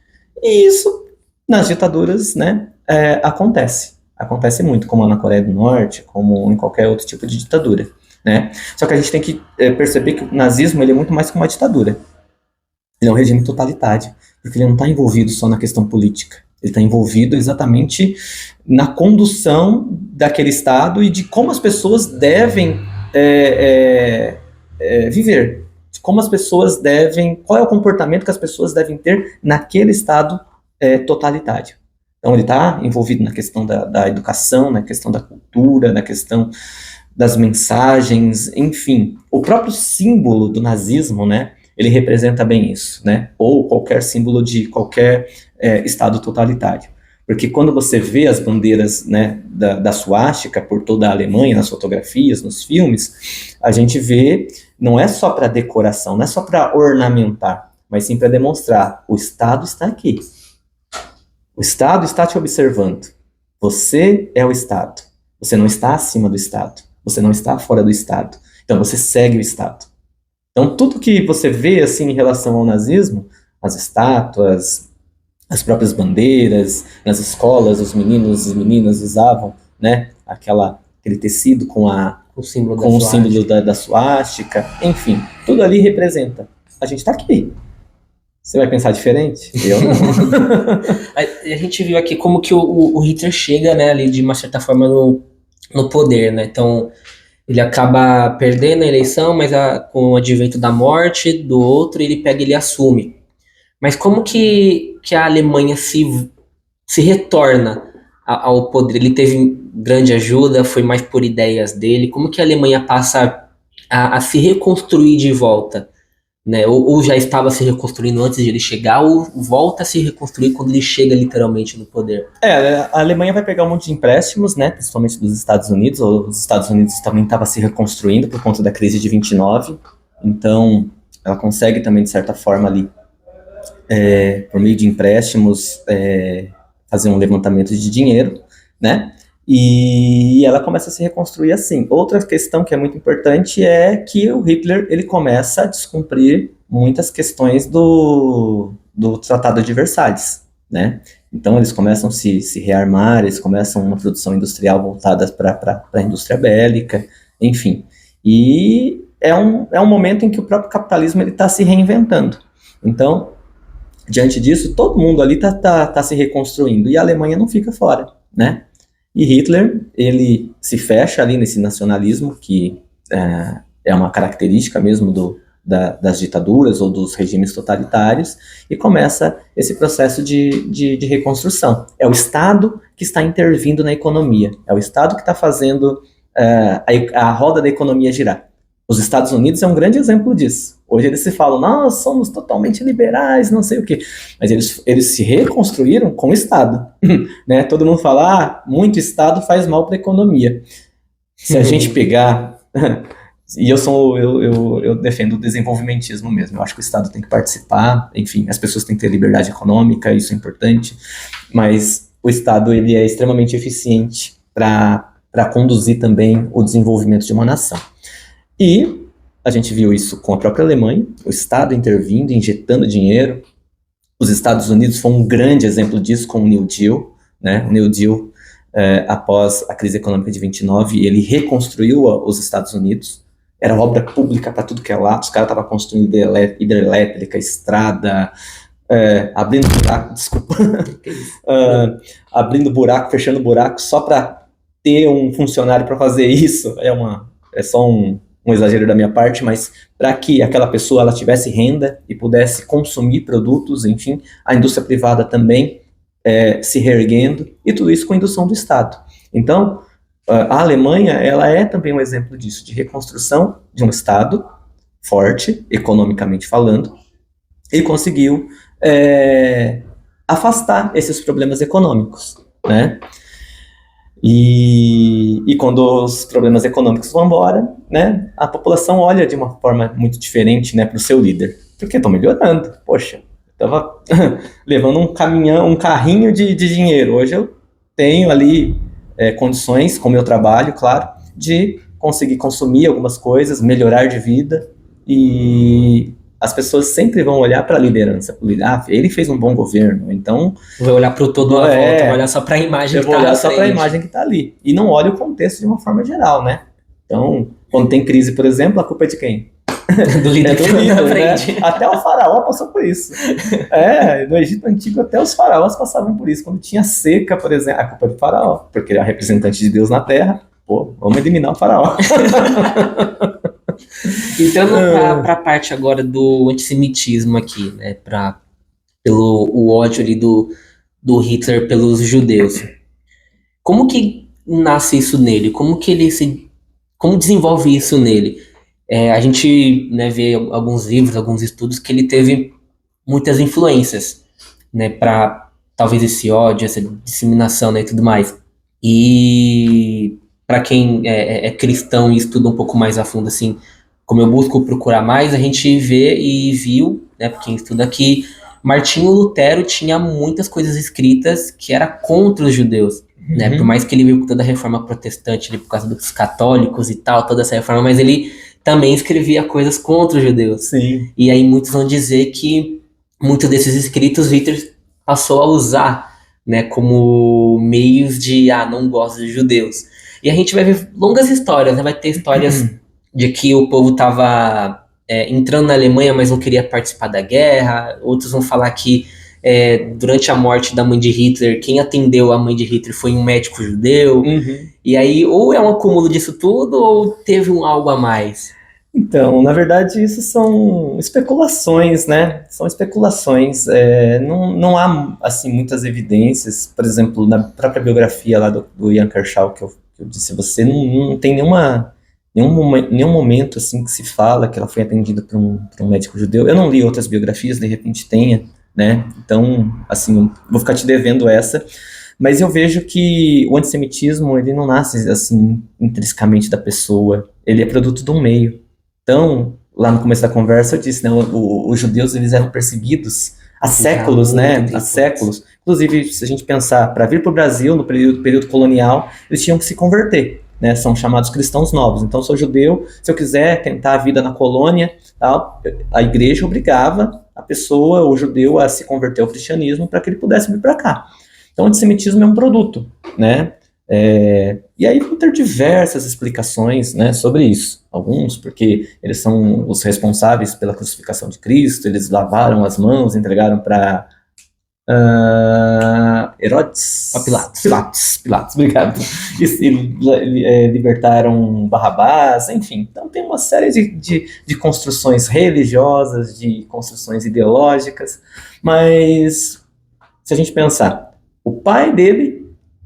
E isso nas ditaduras, né, acontece muito, como na Coreia do Norte, como em qualquer outro tipo de ditadura, né? Só que a gente tem que perceber que o nazismo ele é muito mais que uma ditadura. Ele é um regime totalitário, porque ele não está envolvido só na questão política. Ele está envolvido exatamente na condução daquele Estado e de como as pessoas devem viver. De como as pessoas devem... Qual é o comportamento que as pessoas devem ter naquele Estado totalitário. Então ele está envolvido na questão da educação, na questão da cultura, na questão das mensagens, enfim. O próprio símbolo do nazismo, né? Ele representa bem isso, né? Ou qualquer símbolo de qualquer Estado totalitário. Porque quando você vê as bandeiras, né, da suástica por toda a Alemanha, nas fotografias, nos filmes, a gente vê, não é só para decoração, não é só para ornamentar, mas sim para demonstrar, o Estado está aqui. O Estado está te observando. Você é o Estado. Você não está acima do Estado. Você não está fora do Estado. Então você segue o Estado. Então, tudo que você vê assim em relação ao nazismo, as estátuas, as próprias bandeiras, nas escolas, os meninos e meninas usavam, né, aquele tecido com o símbolo da suástica, enfim, tudo ali representa. A gente está aqui. Você vai pensar diferente? Eu não. A gente viu aqui como que o Hitler chega, né, ali de uma certa forma no poder, né? Então ele acaba perdendo a eleição, mas com o advento da morte do outro, ele pega e ele assume. Mas como que a Alemanha se retorna ao poder? Ele teve grande ajuda, foi mais por ideias dele. Como que a Alemanha passa a se reconstruir de volta? Né? Ou já estava se reconstruindo antes de ele chegar, ou volta a se reconstruir quando ele chega literalmente no poder? A Alemanha vai pegar um monte de empréstimos, né, principalmente dos Estados Unidos. Os Estados Unidos também estava se reconstruindo por conta da crise de 29, então ela consegue também, de certa forma, ali, por meio de empréstimos, fazer um levantamento de dinheiro, né, e ela começa a se reconstruir assim. Outra questão que é muito importante é que o Hitler ele começa a descumprir muitas questões do Tratado de Versalhes, né? Então eles começam a se rearmar, eles começam uma produção industrial voltada para a indústria bélica, enfim. E é um momento em que o próprio capitalismo está se reinventando. Então, diante disso, todo mundo ali tá se reconstruindo e a Alemanha não fica fora, né? E Hitler, ele se fecha ali nesse nacionalismo, que é uma característica mesmo das ditaduras ou dos regimes totalitários, e começa esse processo de reconstrução. É o Estado que está intervindo na economia, é o Estado que está fazendo a roda da economia girar. Os Estados Unidos é um grande exemplo disso. Hoje eles se falam, nós somos totalmente liberais, não sei o quê. Mas eles se reconstruíram com o Estado. Né? Todo mundo fala, muito Estado faz mal para a economia. Se a gente pegar... E eu defendo o desenvolvimentismo mesmo. Eu acho que o Estado tem que participar, enfim, as pessoas têm que ter liberdade econômica, isso é importante. Mas o Estado ele é extremamente eficiente para conduzir também o desenvolvimento de uma nação. E a gente viu isso com a própria Alemanha, o Estado intervindo, injetando dinheiro. Os Estados Unidos foi um grande exemplo disso com o New Deal, né? O New Deal, após a crise econômica de 29, ele reconstruiu os Estados Unidos. Era obra pública para tudo que é lá. Os caras estavam construindo hidrelétrica, estrada, abrindo buraco, desculpa. Abrindo buraco, fechando buraco, só para ter um funcionário para fazer isso. É só um exagero da minha parte, mas para que aquela pessoa ela tivesse renda e pudesse consumir produtos, enfim, a indústria privada também se reerguendo, e tudo isso com a indução do Estado. Então, a Alemanha ela é também um exemplo disso, de reconstrução de um Estado forte, economicamente falando, e conseguiu afastar esses problemas econômicos, né? E quando os problemas econômicos vão embora, né, a população olha de uma forma muito diferente, né, para o seu líder. Porque estão melhorando. Poxa, eu estava levando um carrinho de dinheiro. Hoje eu tenho ali condições, com o meu trabalho, claro, de conseguir consumir algumas coisas, melhorar de vida. E as pessoas sempre vão olhar para a liderança. Ele fez um bom governo, então Vai olhar para o todo à volta, vai olhar só para a imagem eu que vou tá olhar na só para a frente. imagem que está ali. E não olha o contexto de uma forma geral, né? Então, quando tem crise, por exemplo, a culpa é de quem? Do líder que tá na né? frente. Até o faraó passou por isso. No Egito Antigo, até os faraós passavam por isso. Quando tinha seca, por exemplo, a culpa é do faraó, porque ele é o representante de Deus na terra. Pô, vamos eliminar o faraó. Entrando para a parte agora do antissemitismo aqui, né? Pelo o ódio ali do Hitler pelos judeus. Como que nasce isso nele? Como desenvolve isso nele? A gente, né, vê alguns livros, alguns estudos que ele teve muitas influências, né, para talvez esse ódio, essa disseminação, né, e tudo mais. E para quem é cristão e estuda um pouco mais a fundo, assim, como eu busco procurar mais, a gente vê e viu, né, para quem estuda que Martinho Lutero tinha muitas coisas escritas que era contra os judeus, né, por mais que ele veio com toda a reforma protestante, ali, por causa dos católicos e tal, toda essa reforma, mas ele também escrevia coisas contra os judeus. Sim. E aí muitos vão dizer que muitos desses escritos Hitler passou a usar, né, como meios de, não gosto dos judeus. E a gente vai ver longas histórias, né, vai ter histórias de que o povo estava entrando na Alemanha, mas não queria participar da guerra. Outros vão falar que durante a morte da mãe de Hitler, quem atendeu a mãe de Hitler foi um médico judeu. E aí, ou é um acúmulo disso tudo, ou teve algo a mais? Então, na verdade, isso são especulações, né? São especulações. Não há, assim, muitas evidências. Por exemplo, na própria biografia lá do Ian Kershaw, que eu disse a você, não tem nenhum momento, assim, que se fala que ela foi atendida por um médico judeu. Eu não li outras biografias, de repente tenha, né? Então, assim, eu vou ficar te devendo essa. Mas eu vejo que o antissemitismo, ele não nasce, assim, intrinsecamente da pessoa. Ele é produto de um meio. Então, lá no começo da conversa eu disse, né, os judeus, eles eram perseguidos há séculos, né, há séculos. Inclusive, se a gente pensar, para vir para o Brasil, no período colonial, eles tinham que se converter, né, são chamados cristãos novos. Então, sou judeu, se eu quiser tentar a vida na colônia, tal, a igreja obrigava a pessoa, o judeu, a se converter ao cristianismo para que ele pudesse vir para cá. Então, o antissemitismo é um produto, né, e aí vão ter diversas explicações, né, sobre isso. Alguns porque eles são os responsáveis pela crucificação de Cristo, eles lavaram as mãos, entregaram para Herodes? Pilatos, obrigado. E libertaram Barrabás, enfim. Então tem uma série de construções religiosas, de construções ideológicas, mas se a gente pensar, o pai dele,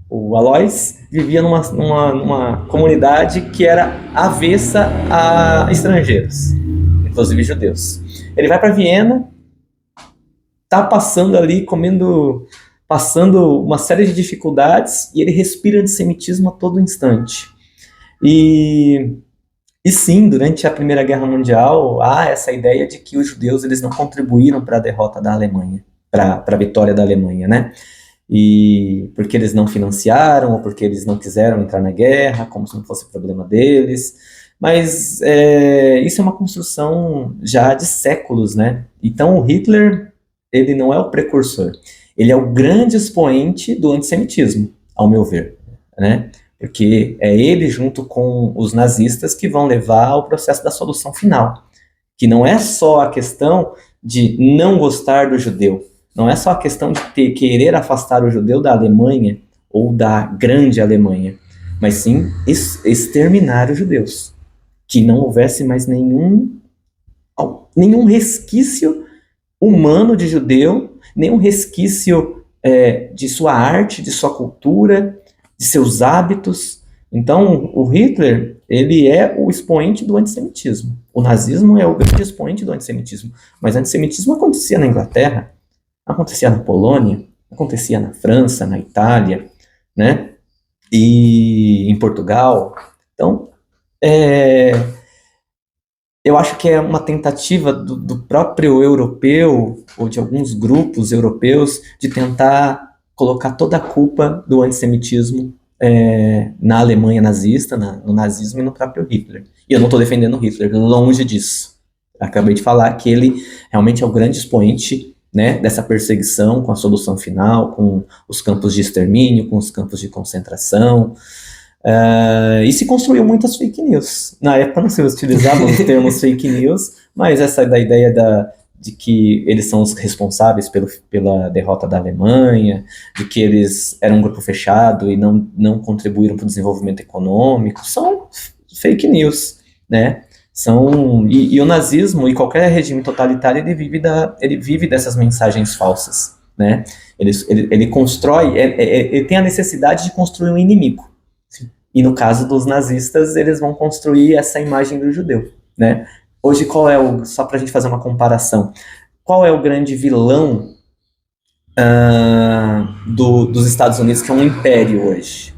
o Alois, vivia numa comunidade que era avessa a estrangeiros, inclusive judeus. Ele vai para Viena, tá passando ali, passando uma série de dificuldades, e ele respira antissemitismo a todo instante. E sim, durante a Primeira Guerra Mundial, há essa ideia de que os judeus eles não contribuíram para a derrota da Alemanha, para a vitória da Alemanha, né? E porque eles não financiaram, ou porque eles não quiseram entrar na guerra, como se não fosse problema deles. Mas isso é uma construção já de séculos, né? Então o Hitler, ele não é o precursor, ele é o grande expoente do antissemitismo, ao meu ver, né? Porque é ele, junto com os nazistas, que vão levar ao processo da solução final, que não é só a questão de não gostar do judeu, não é só a questão de querer afastar o judeu da Alemanha ou da grande Alemanha, mas sim exterminar os judeus. Que não houvesse mais nenhum resquício humano de judeu, nenhum resquício de sua arte, de sua cultura, de seus hábitos. Então, o Hitler, ele é o expoente do antissemitismo. O nazismo é o grande expoente do antissemitismo. Mas o antissemitismo acontecia na Inglaterra, acontecia na Polônia, acontecia na França, na Itália, né? E em Portugal. Então, eu acho que é uma tentativa do próprio europeu, ou de alguns grupos europeus, de tentar colocar toda a culpa do antissemitismo na Alemanha nazista, no nazismo e no próprio Hitler. E eu não estou defendendo Hitler, longe disso. acabei de falar que ele realmente é o grande expoente, né, dessa perseguição com a solução final, com os campos de extermínio, com os campos de concentração, e se construiu muitas fake news. Na época não se utilizavam os termos fake news, mas essa da ideia de que eles são os responsáveis pela derrota da Alemanha, de que eles eram um grupo fechado e não contribuíram para o desenvolvimento econômico, são fake news, né? E o nazismo e qualquer regime totalitário, ele vive dessas mensagens falsas, né? Ele constrói, ele tem a necessidade de construir um inimigo. E no caso dos nazistas, eles vão construir essa imagem do judeu, né? Hoje, só para a gente fazer uma comparação, qual é o grande vilão dos Estados Unidos, que é um império hoje?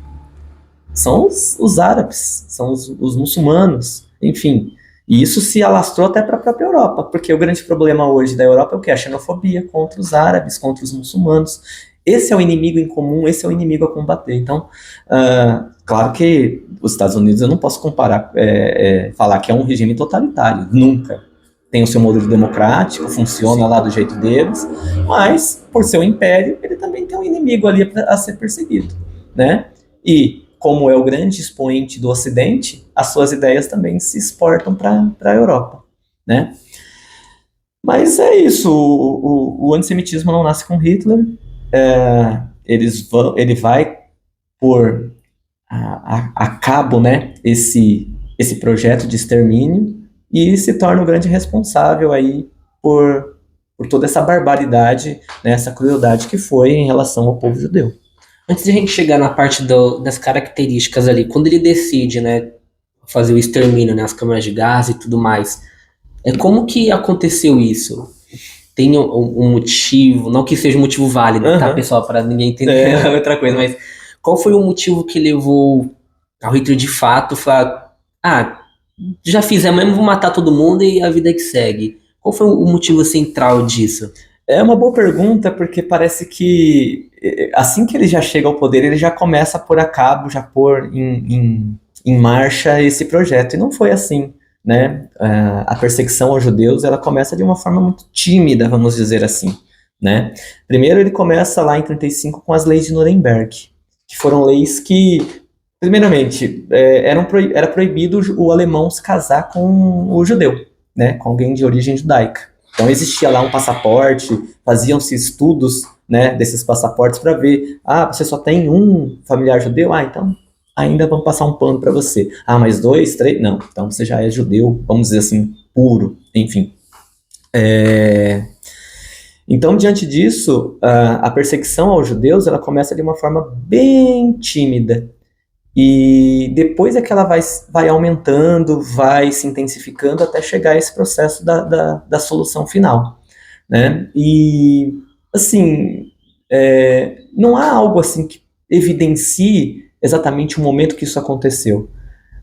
São os árabes, são os muçulmanos, enfim. E isso se alastrou até para a própria Europa, porque o grande problema hoje da Europa é o quê? A xenofobia contra os árabes, contra os muçulmanos. Esse é o inimigo em comum, esse é o inimigo a combater. Então, claro que os Estados Unidos eu não posso comparar, falar que é um regime totalitário, nunca. Tem o seu modelo democrático, funciona lá do jeito deles, mas, por ser um império, ele também tem um inimigo ali a ser perseguido, né? E, como é o grande expoente do Ocidente, as suas ideias também se exportam para a Europa, né? Mas é isso, o antissemitismo não nasce com Hitler, ele vai pôr a cabo, né, esse projeto de extermínio e se torna o grande responsável aí por toda essa barbaridade, né, essa crueldade que foi em relação ao povo judeu. Antes de a gente chegar na parte das características ali, quando ele decide, né, fazer o extermínio, né, as câmaras de gás e tudo mais, como que aconteceu isso? Tem um motivo, não que seja um motivo válido, tá, pessoal, para ninguém entender outra coisa, mas qual foi o motivo que levou ao Hitler de fato falar, já fizemos mesmo, vou matar todo mundo e a vida que segue? Qual foi o motivo central disso? É uma boa pergunta, porque parece que assim que ele já chega ao poder, ele já começa a pôr a cabo, já pôr em marcha esse projeto, e não foi assim, né? A perseguição aos judeus, ela começa de uma forma muito tímida, vamos dizer assim, né? Primeiro ele começa lá em 1935 com as leis de Nuremberg, que foram leis que, primeiramente, era proibido o alemão se casar com o judeu, né? Com alguém de origem judaica. Então existia lá um passaporte, faziam-se estudos, né, desses passaportes para ver, você só tem um familiar judeu? Então ainda vamos passar um pano para você. Mas 2, 3? Não, então você já é judeu, vamos dizer assim, puro, enfim. Então, diante disso, a perseguição aos judeus, ela começa de uma forma bem tímida. E depois é que ela vai aumentando, vai se intensificando até chegar a esse processo da solução final, né? E, assim, não há algo assim que evidencie exatamente o momento que isso aconteceu.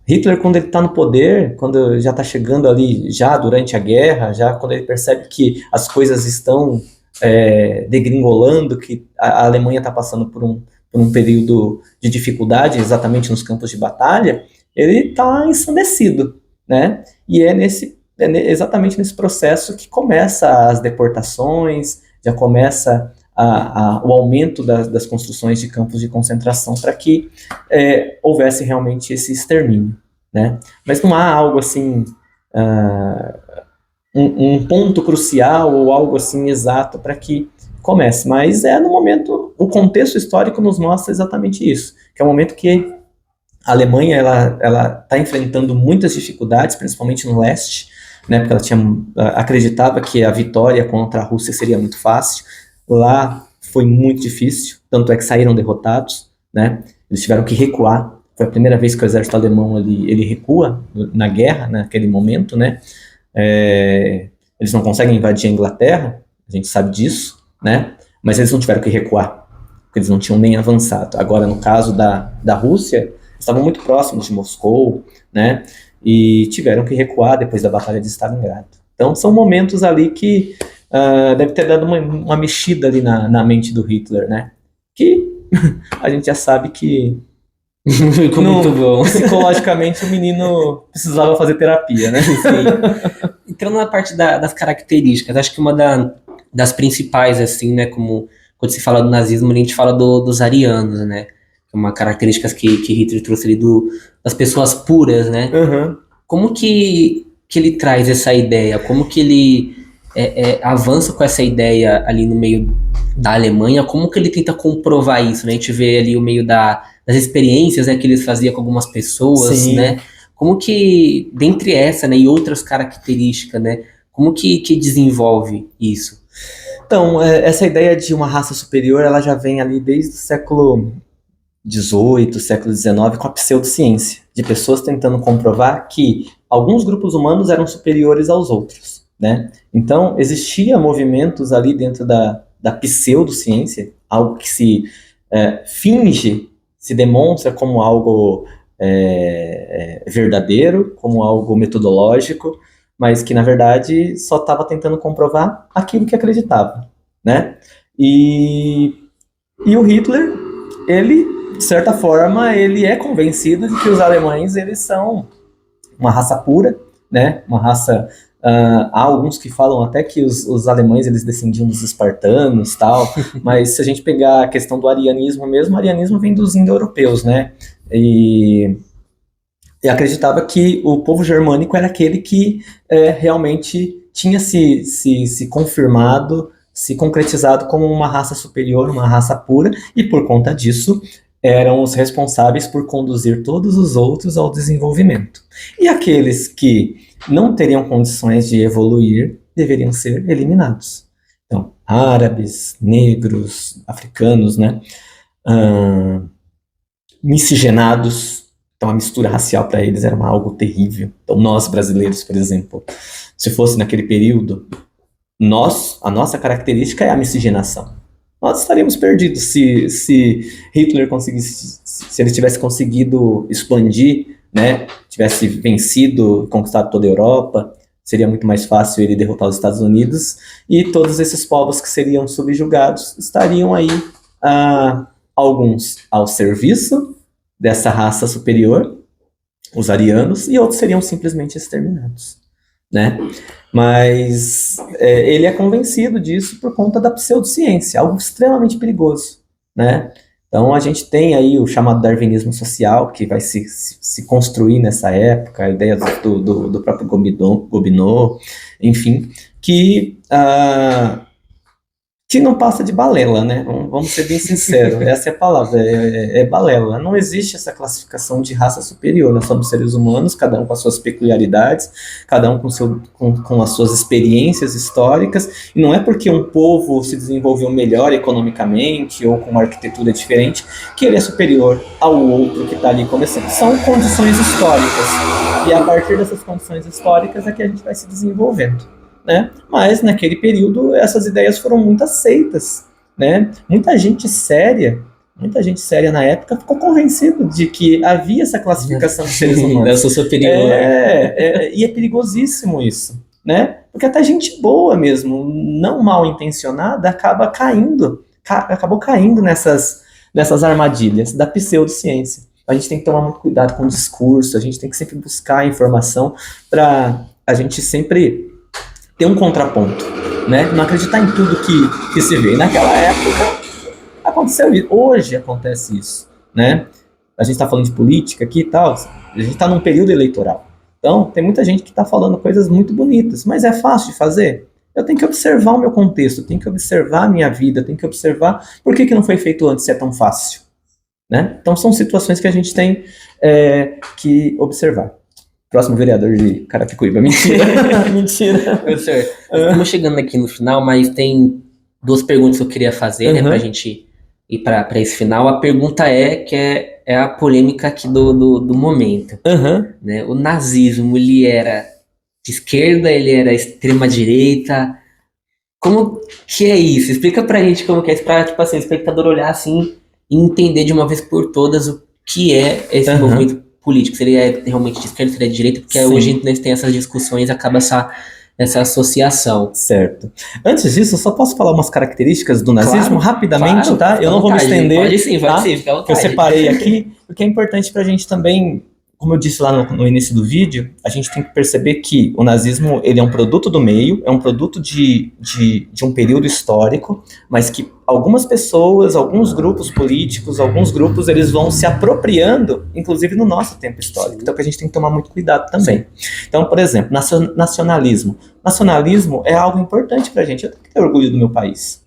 Hitler, quando ele está no poder, quando já está chegando ali, já durante a guerra, já quando ele percebe que as coisas estão degringolando, que a Alemanha está passando por um período de dificuldade, exatamente nos campos de batalha, ele está ensandecido, né? E exatamente nesse processo que começa as deportações, já começa o aumento das construções de campos de concentração para que houvesse realmente esse extermínio, né? Mas não há algo assim, um ponto crucial ou algo assim exato para que comece, mas no momento, o contexto histórico nos mostra exatamente isso, que é o momento que a Alemanha ela está enfrentando muitas dificuldades, principalmente no leste, né, porque ela acreditava que a vitória contra a Rússia seria muito fácil. Lá foi muito difícil, tanto é que saíram derrotados, né, eles tiveram que recuar. Foi a primeira vez que o exército alemão ele recua na guerra, naquele momento, né. Eles não conseguem invadir a Inglaterra, a gente sabe disso, né? Mas eles não tiveram que recuar, porque eles não tinham nem avançado. Agora, no caso da Rússia, estavam muito próximos de Moscou, né? E tiveram que recuar depois da Batalha de Stalingrado. Então, são momentos ali que deve ter dado uma mexida ali na mente do Hitler, né? Que a gente já sabe que Ficou muito bom. Psicologicamente o menino precisava fazer terapia, né? Sim. entrando na parte das características, acho que uma das principais, assim, né, como quando se fala do nazismo, a gente fala dos arianos, né, que é uma característica que Hitler trouxe ali das pessoas puras, né. Uhum. Como que ele traz essa ideia? Como que ele avança com essa ideia ali no meio da Alemanha? Como que ele tenta comprovar isso, né? A gente vê ali o meio das experiências, né, que eles faziam com algumas pessoas, Sim. né? Como que, dentre essa, né, e outras características, né, como que desenvolve isso? Então, essa ideia de uma raça superior, ela já vem ali desde o século XVIII, século XIX, com a pseudociência, de pessoas tentando comprovar que alguns grupos humanos eram superiores aos outros, né? Então, existia movimentos ali dentro da pseudociência, algo que se finge, se demonstra como algo verdadeiro, como algo metodológico, mas que, na verdade, só estava tentando comprovar aquilo que acreditava, né? E o Hitler, ele, de certa forma, ele é convencido de que os alemães, eles são uma raça pura, né? Uma raça... há alguns que falam até que os alemães, eles descendiam dos espartanos, tal, mas se a gente pegar a questão do arianismo mesmo, o arianismo vem dos indo-europeus, né? E acreditava que o povo germânico era aquele que realmente tinha se confirmado, se concretizado como uma raça superior, uma raça pura, e por conta disso eram os responsáveis por conduzir todos os outros ao desenvolvimento. E aqueles que não teriam condições de evoluir deveriam ser eliminados. Então, árabes, negros, africanos, né? Miscigenados. Então, a mistura racial para eles era algo terrível. Então, nós brasileiros, por exemplo, se fosse naquele período, a nossa característica é a miscigenação. Nós estaríamos perdidos se Hitler conseguisse, se ele tivesse conseguido expandir, né, tivesse vencido, conquistado toda a Europa, seria muito mais fácil ele derrotar os Estados Unidos, e todos esses povos que seriam subjugados estariam aí, alguns ao serviço dessa raça superior, os arianos, e outros seriam simplesmente exterminados, né? Mas ele é convencido disso por conta da pseudociência, algo extremamente perigoso, né? Então a gente tem aí o chamado darwinismo social, que vai se construir nessa época, a ideia do próprio Gobineau, enfim, que não passa de balela, né? Vamos ser bem sinceros, essa é a palavra, é balela. Não existe essa classificação de raça superior, nós somos seres humanos, cada um com as suas peculiaridades, cada um com as suas experiências históricas, e não é porque um povo se desenvolveu melhor economicamente ou com uma arquitetura diferente que ele é superior ao outro que está ali começando. São condições históricas, e a partir dessas condições históricas é que a gente vai se desenvolvendo, né? Mas naquele período essas ideias foram muito aceitas, né? Muita gente séria na época ficou convencida de que havia essa classificação de seres humanos. Eu sou superior. E é perigosíssimo isso, né? Porque até gente boa mesmo, não mal intencionada, acabou caindo nessas armadilhas da pseudociência. A gente tem que tomar muito cuidado com o discurso, a gente tem que sempre buscar informação para a gente sempre ter um contraponto, né? Não acreditar em tudo que se vê. E naquela época aconteceu isso. Hoje acontece isso, né? A gente está falando de política aqui e tal. A gente está num período eleitoral. Então, tem muita gente que está falando coisas muito bonitas. Mas é fácil de fazer? Eu tenho que observar o meu contexto, eu tenho que observar a minha vida, eu tenho que observar por que não foi feito antes se é tão fácil, né? Então, são situações que a gente tem que observar. Próximo vereador de Carapicuíba. Mentira. Mentira. Professor, estamos chegando aqui no final, mas tem duas perguntas que eu queria fazer, né, pra gente ir para esse final. A pergunta que é a polêmica aqui do momento. Né? O nazismo, ele era de esquerda, ele era extrema-direita. Como que é isso? Explica pra gente como que é isso, pra, tipo assim, o espectador olhar assim e entender de uma vez por todas o que é esse movimento político, seria realmente de esquerda, seria de direita, porque sim, hoje a gente tem essas discussões, acaba essa associação. Certo. Antes disso, eu só posso falar umas características do nazismo, rapidamente, tá? Eu não vou me estender, pode sim, tá? Fica à vontade. Que eu separei aqui, porque é importante pra gente também como eu disse lá no início do vídeo, a gente tem que perceber que o nazismo ele é um produto do meio, é um produto de um período histórico, mas que algumas pessoas, alguns grupos políticos, alguns grupos, eles vão se apropriando, inclusive no nosso tempo histórico. Então, que a gente tem que tomar muito cuidado também. Então, por exemplo, nacionalismo. Nacionalismo é algo importante pra gente. Eu tenho que ter orgulho do meu país.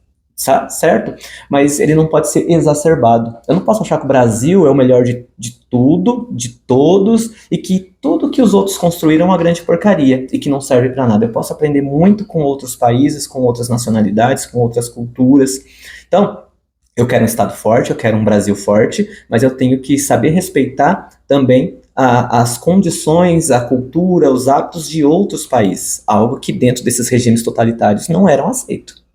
Certo? Mas ele não pode ser exacerbado. Eu não posso achar que o Brasil é o melhor de tudo, de todos, e que tudo que os outros construíram é uma grande porcaria e que não serve para nada. Eu posso aprender muito com outros países, com outras nacionalidades, com outras culturas. Então, eu quero um Estado forte, eu quero um Brasil forte, mas eu tenho que saber respeitar também as condições, a cultura, os hábitos de outros países, algo que dentro desses regimes totalitários não era aceito.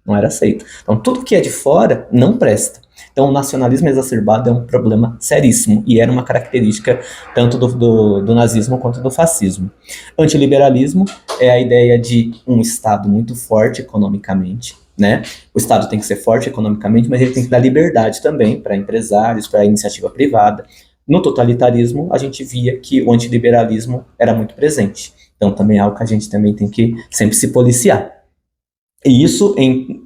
Então, tudo que é de fora não presta. Então, o nacionalismo exacerbado é um problema seríssimo e era uma característica tanto do nazismo quanto do fascismo. Antiliberalismo é a ideia de um Estado muito forte economicamente, né? O Estado tem que ser forte economicamente, mas ele tem que dar liberdade também para empresários, para a iniciativa privada. No totalitarismo, a gente via que o antiliberalismo era muito presente. Então, também é algo que a gente também tem que sempre se policiar. E isso em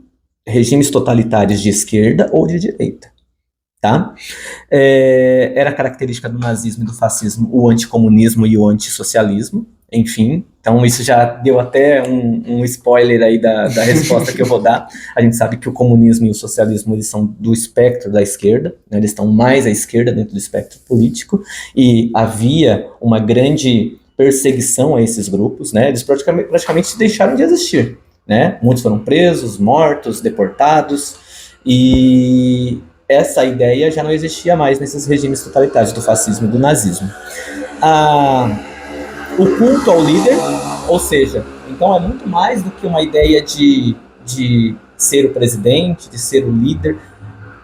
regimes totalitários de esquerda ou de direita, tá? Era característica do nazismo e do fascismo o anticomunismo e o antissocialismo, enfim. Então isso já deu até um spoiler aí da resposta que eu vou dar. A gente sabe que o comunismo e o socialismo eles são do espectro da esquerda, né? Eles estão mais à esquerda dentro do espectro político, e havia uma grande perseguição a esses grupos, né? Eles praticamente deixaram de existir. Né? Muitos foram presos, mortos, deportados, e essa ideia já não existia mais nesses regimes totalitários do fascismo e do nazismo. O culto ao líder, ou seja, então é muito mais do que uma ideia de ser o presidente, de ser o líder.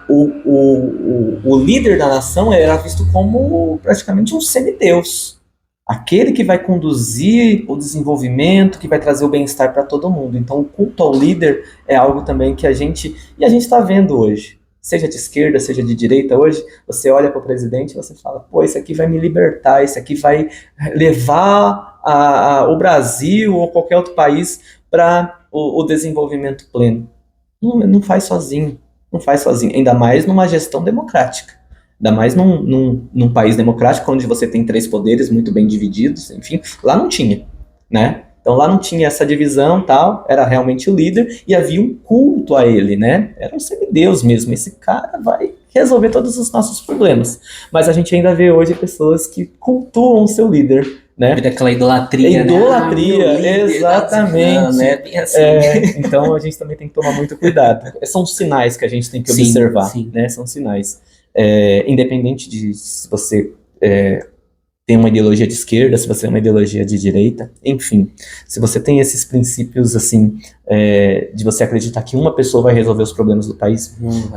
O líder da nação era visto como praticamente um semideus. Aquele que vai conduzir o desenvolvimento, que vai trazer o bem-estar para todo mundo. Então, o culto ao líder é algo também que a gente está vendo hoje. Seja de esquerda, seja de direita, hoje você olha para o presidente e você fala, pô, isso aqui vai me libertar, isso aqui vai levar o Brasil ou qualquer outro país para o desenvolvimento pleno. Não faz sozinho, ainda mais numa gestão democrática. Ainda mais num país democrático, onde você tem 3 poderes muito bem divididos, enfim, lá não tinha, né? Então lá não tinha essa divisão, tal, era realmente o líder e havia um culto a ele, né? Era um semideus mesmo, esse cara vai resolver todos os nossos problemas. Mas a gente ainda vê hoje pessoas que cultuam o seu líder, né? Aquela idolatria, Idolatria, né? Exatamente. Né? Bem assim. Então a gente também tem que tomar muito cuidado. São sinais que a gente tem que observar, sim. Né? São sinais. Independente de se você tem uma ideologia de esquerda, se você tem uma ideologia de direita, enfim, se você tem esses princípios assim, de você acreditar que uma pessoa vai resolver os problemas do país,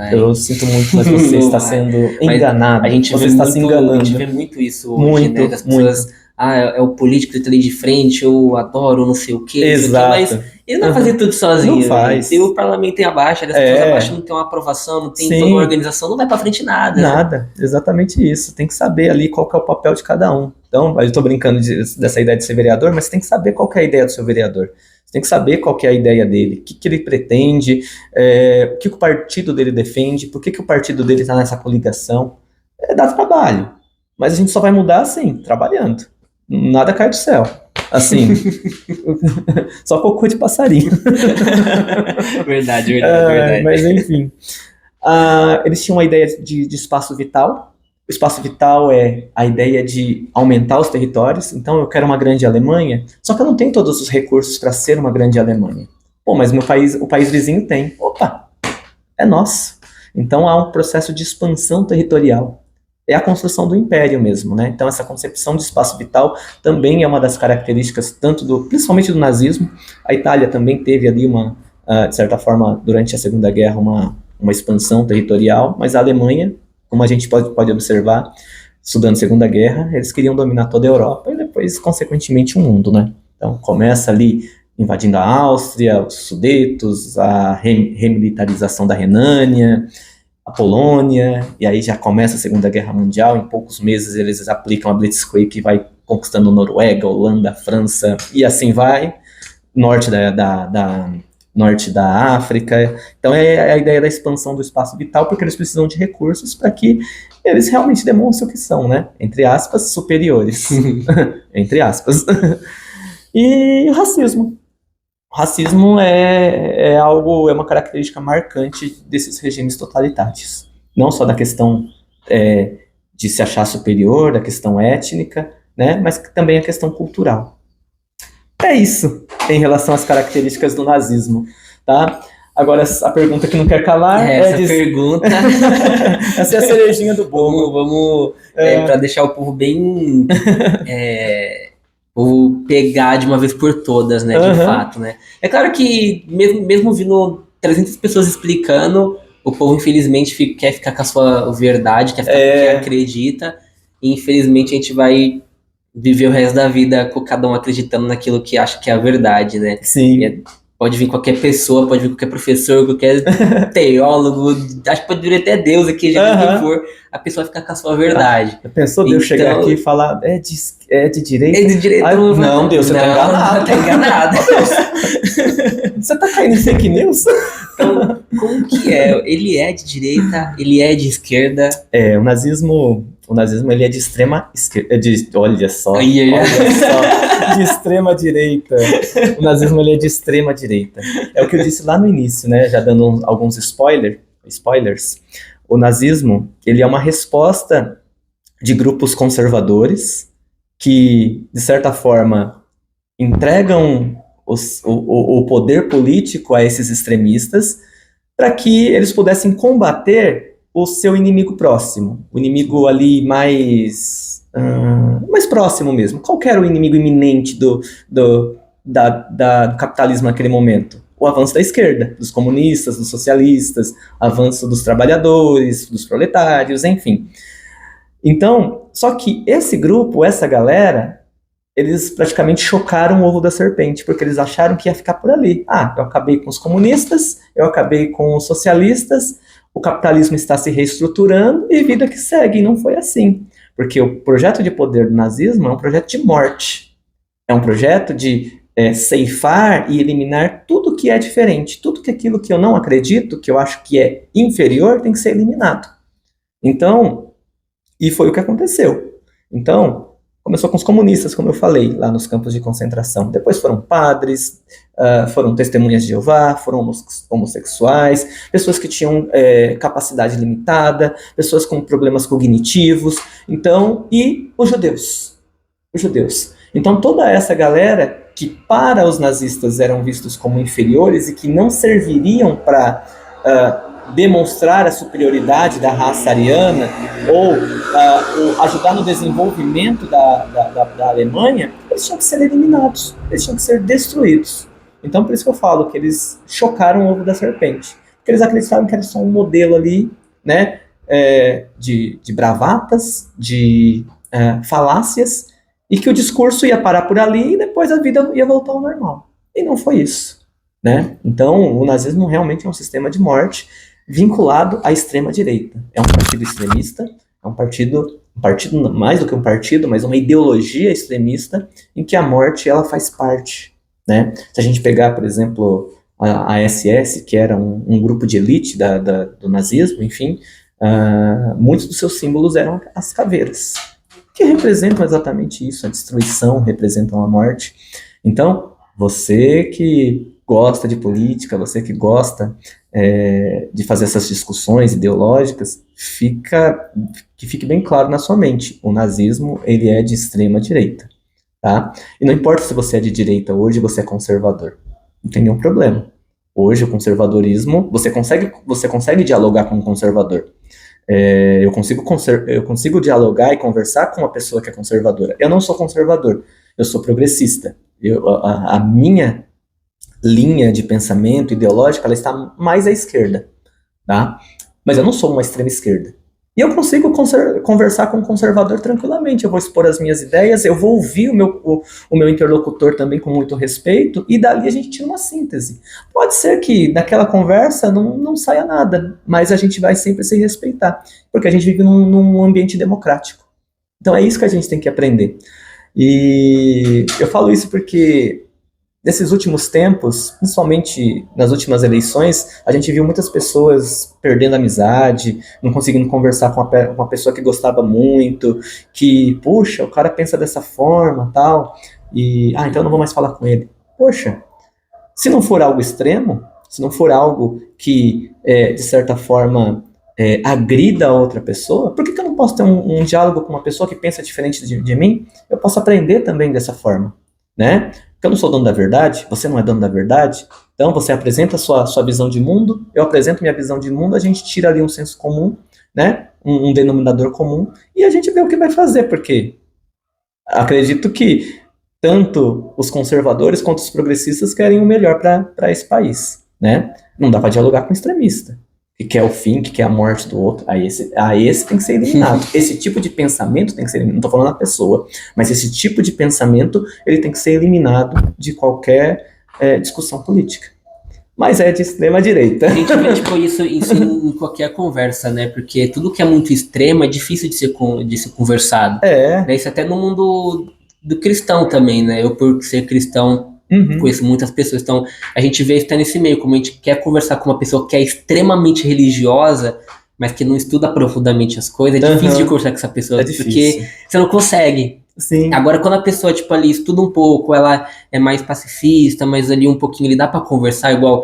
eu sinto muito, mas você está sendo enganado, você está se enganando. A gente vê muito isso hoje, né? Das pessoas, é o político que está ali de frente, eu adoro não sei o quê, exato. Mas ele não vai fazer tudo sozinho. Não faz. Se o parlamento tem abaixo, as pessoas abaixo não tem uma aprovação, não tem toda uma organização, não vai pra frente nada. Nada, exatamente isso. Tem que saber ali qual que é o papel de cada um. Então, eu tô brincando dessa ideia de ser vereador, mas você tem que saber qual que é a ideia do seu vereador. Você tem que saber qual que é a ideia dele, o que ele pretende, o que o partido dele defende, por que o partido dele está nessa coligação. Dá trabalho, mas a gente só vai mudar assim, trabalhando. Nada cai do céu. Assim, só cocô de passarinho. Verdade. Mas enfim, eles tinham uma ideia de espaço vital. O espaço vital é a ideia de aumentar os territórios. Então eu quero uma grande Alemanha, só que eu não tenho todos os recursos para ser uma grande Alemanha. Pô, mas o país vizinho tem. Opa, é nosso. Então há um processo de expansão territorial. É a construção do império mesmo, né? Então essa concepção de espaço vital também é uma das características principalmente do nazismo. A Itália também teve ali de certa forma, durante a Segunda Guerra, uma expansão territorial, mas a Alemanha, como a gente pode observar, estudando a Segunda Guerra, eles queriam dominar toda a Europa e depois, consequentemente, o mundo, né? Então começa ali invadindo a Áustria, os Sudetos, a remilitarização da Renânia, a Polônia, e aí já começa a Segunda Guerra Mundial. Em poucos meses eles aplicam a Blitzkrieg que vai conquistando Noruega, Holanda, França, e assim vai, norte norte da África. Então é a ideia da expansão do espaço vital, porque eles precisam de recursos para que eles realmente demonstrem o que são, né? Entre aspas, superiores. Entre aspas. E o racismo. O racismo é algo, é uma característica marcante desses regimes totalitários. Não só da questão de se achar superior, da questão étnica, né? Mas também a questão cultural. É isso em relação às características do nazismo, tá? Agora, a pergunta que não quer calar pergunta... Essa é a cerejinha do bolo. Vamos para deixar o povo bem... Vou pegar de uma vez por todas, né, de fato, né? É claro que, mesmo vindo 300 pessoas explicando, o povo, infelizmente, quer ficar com a sua verdade, quer ficar com o que acredita, e, infelizmente, a gente vai viver o resto da vida com cada um acreditando naquilo que acha que é a verdade, né? Sim. Pode vir qualquer pessoa, pode vir qualquer professor, qualquer teólogo, acho que pode vir até Deus aqui, quem for, a pessoa fica com a sua verdade. Pensou Deus chegar aqui e falar, é de direita? É de direita. Não, Deus, você tá enganado. Tá enganado. Você tá caindo em fake news? Então, como que é? Ele é de direita, ele é de esquerda? O nazismo ele é de extrema esquerda, olha só, de extrema direita. O nazismo ele é de extrema direita. É o que eu disse lá no início, né? Já dando alguns spoilers. O nazismo ele é uma resposta de grupos conservadores que, de certa forma, entregam o poder político a esses extremistas para que eles pudessem combater o seu inimigo próximo, o inimigo ali mais próximo mesmo. Qual que era o inimigo iminente do capitalismo naquele momento? O avanço da esquerda, dos comunistas, dos socialistas, avanço dos trabalhadores, dos proletários, enfim. Então, só que esse grupo, essa galera, eles praticamente chocaram o ovo da serpente, porque eles acharam que ia ficar por ali. Eu acabei com os comunistas, eu acabei com os socialistas, o capitalismo está se reestruturando e vida que segue. E não foi assim, porque o projeto de poder do nazismo é um projeto de morte, é um projeto de ceifar e eliminar tudo que é diferente, tudo que aquilo que eu não acredito, que eu acho que é inferior, tem que ser eliminado. Então, e foi o que aconteceu. Então, começou com os comunistas, como eu falei, lá nos campos de concentração. Depois foram padres, foram testemunhas de Jeová, foram homossexuais, pessoas que tinham capacidade limitada, pessoas com problemas cognitivos, então, e os judeus. Então, toda essa galera que para os nazistas eram vistos como inferiores e que não serviriam para demonstrar a superioridade da raça ariana ou ajudar no desenvolvimento da Alemanha, eles tinham que ser eliminados, eles tinham que ser destruídos. Então, por isso que eu falo que eles chocaram o ovo da serpente, porque eles acreditavam que era só um modelo ali, né, de bravatas, de falácias, e que o discurso ia parar por ali e depois a vida ia voltar ao normal. E não foi isso, né? Então, o nazismo realmente é um sistema de morte vinculado à extrema-direita. É um partido extremista, é um partido mais do que um partido, mas uma ideologia extremista em que a morte ela faz parte, né? Se a gente pegar, por exemplo, a SS, que era um grupo de elite do nazismo, enfim, muitos dos seus símbolos eram as caveiras, que representam exatamente isso, a destruição, representam a morte. Então, você que gosta de política, você que gosta de fazer essas discussões ideológicas, que fique bem claro na sua mente, o nazismo ele é de extrema direita, tá? E não importa se você é de direita hoje, você é conservador, não tem nenhum problema. Hoje o conservadorismo, você consegue dialogar com um conservador. Eu consigo dialogar e conversar com uma pessoa que é conservadora. Eu não sou conservador, eu sou progressista. A minha linha de pensamento ideológica, ela está mais à esquerda, tá? Mas eu não sou uma extrema esquerda. E eu consigo conversar com um conservador tranquilamente. Eu vou expor as minhas ideias, eu vou ouvir o meu interlocutor também com muito respeito, e dali a gente tira uma síntese. Pode ser que daquela conversa não saia nada, mas a gente vai sempre se respeitar, porque a gente vive num ambiente democrático. Então é isso que a gente tem que aprender. E eu falo isso porque nesses últimos tempos, principalmente nas últimas eleições, a gente viu muitas pessoas perdendo amizade, não conseguindo conversar com uma pessoa que gostava muito, que, puxa, o cara pensa dessa forma, tal, e, então eu não vou mais falar com ele. Poxa, se não for algo extremo, se não for algo que, de certa forma, agrida a outra pessoa, por que eu não posso ter um diálogo com uma pessoa que pensa diferente de mim? Eu posso aprender também dessa forma, né? Porque eu não sou dono da verdade, você não é dono da verdade, então você apresenta a sua visão de mundo, eu apresento minha visão de mundo, a gente tira ali um senso comum, né? Um denominador comum, e a gente vê o que vai fazer, porque acredito que tanto os conservadores quanto os progressistas querem o melhor para esse país, né? Não dá para dialogar com extremista, que quer o fim, que quer a morte do outro. Esse tem que ser eliminado. Esse tipo de pensamento tem que ser eliminado. Não estou falando da pessoa, mas esse tipo de pensamento ele tem que ser eliminado de qualquer discussão política. Mas é de extrema direita. A gente vê tipo, isso em qualquer conversa, né? Porque tudo que é muito extremo é difícil de ser conversado. Né? Isso até no mundo do cristão também, né? Eu, por ser cristão, conheço muitas pessoas. Então, a gente vê isso até nesse meio, como a gente quer conversar com uma pessoa que é extremamente religiosa, mas que não estuda profundamente as coisas. É difícil de conversar com essa pessoa, porque você não consegue. Sim. Agora, quando a pessoa, tipo, ali estuda um pouco, ela é mais pacifista, mas ali um pouquinho ele dá pra conversar, igual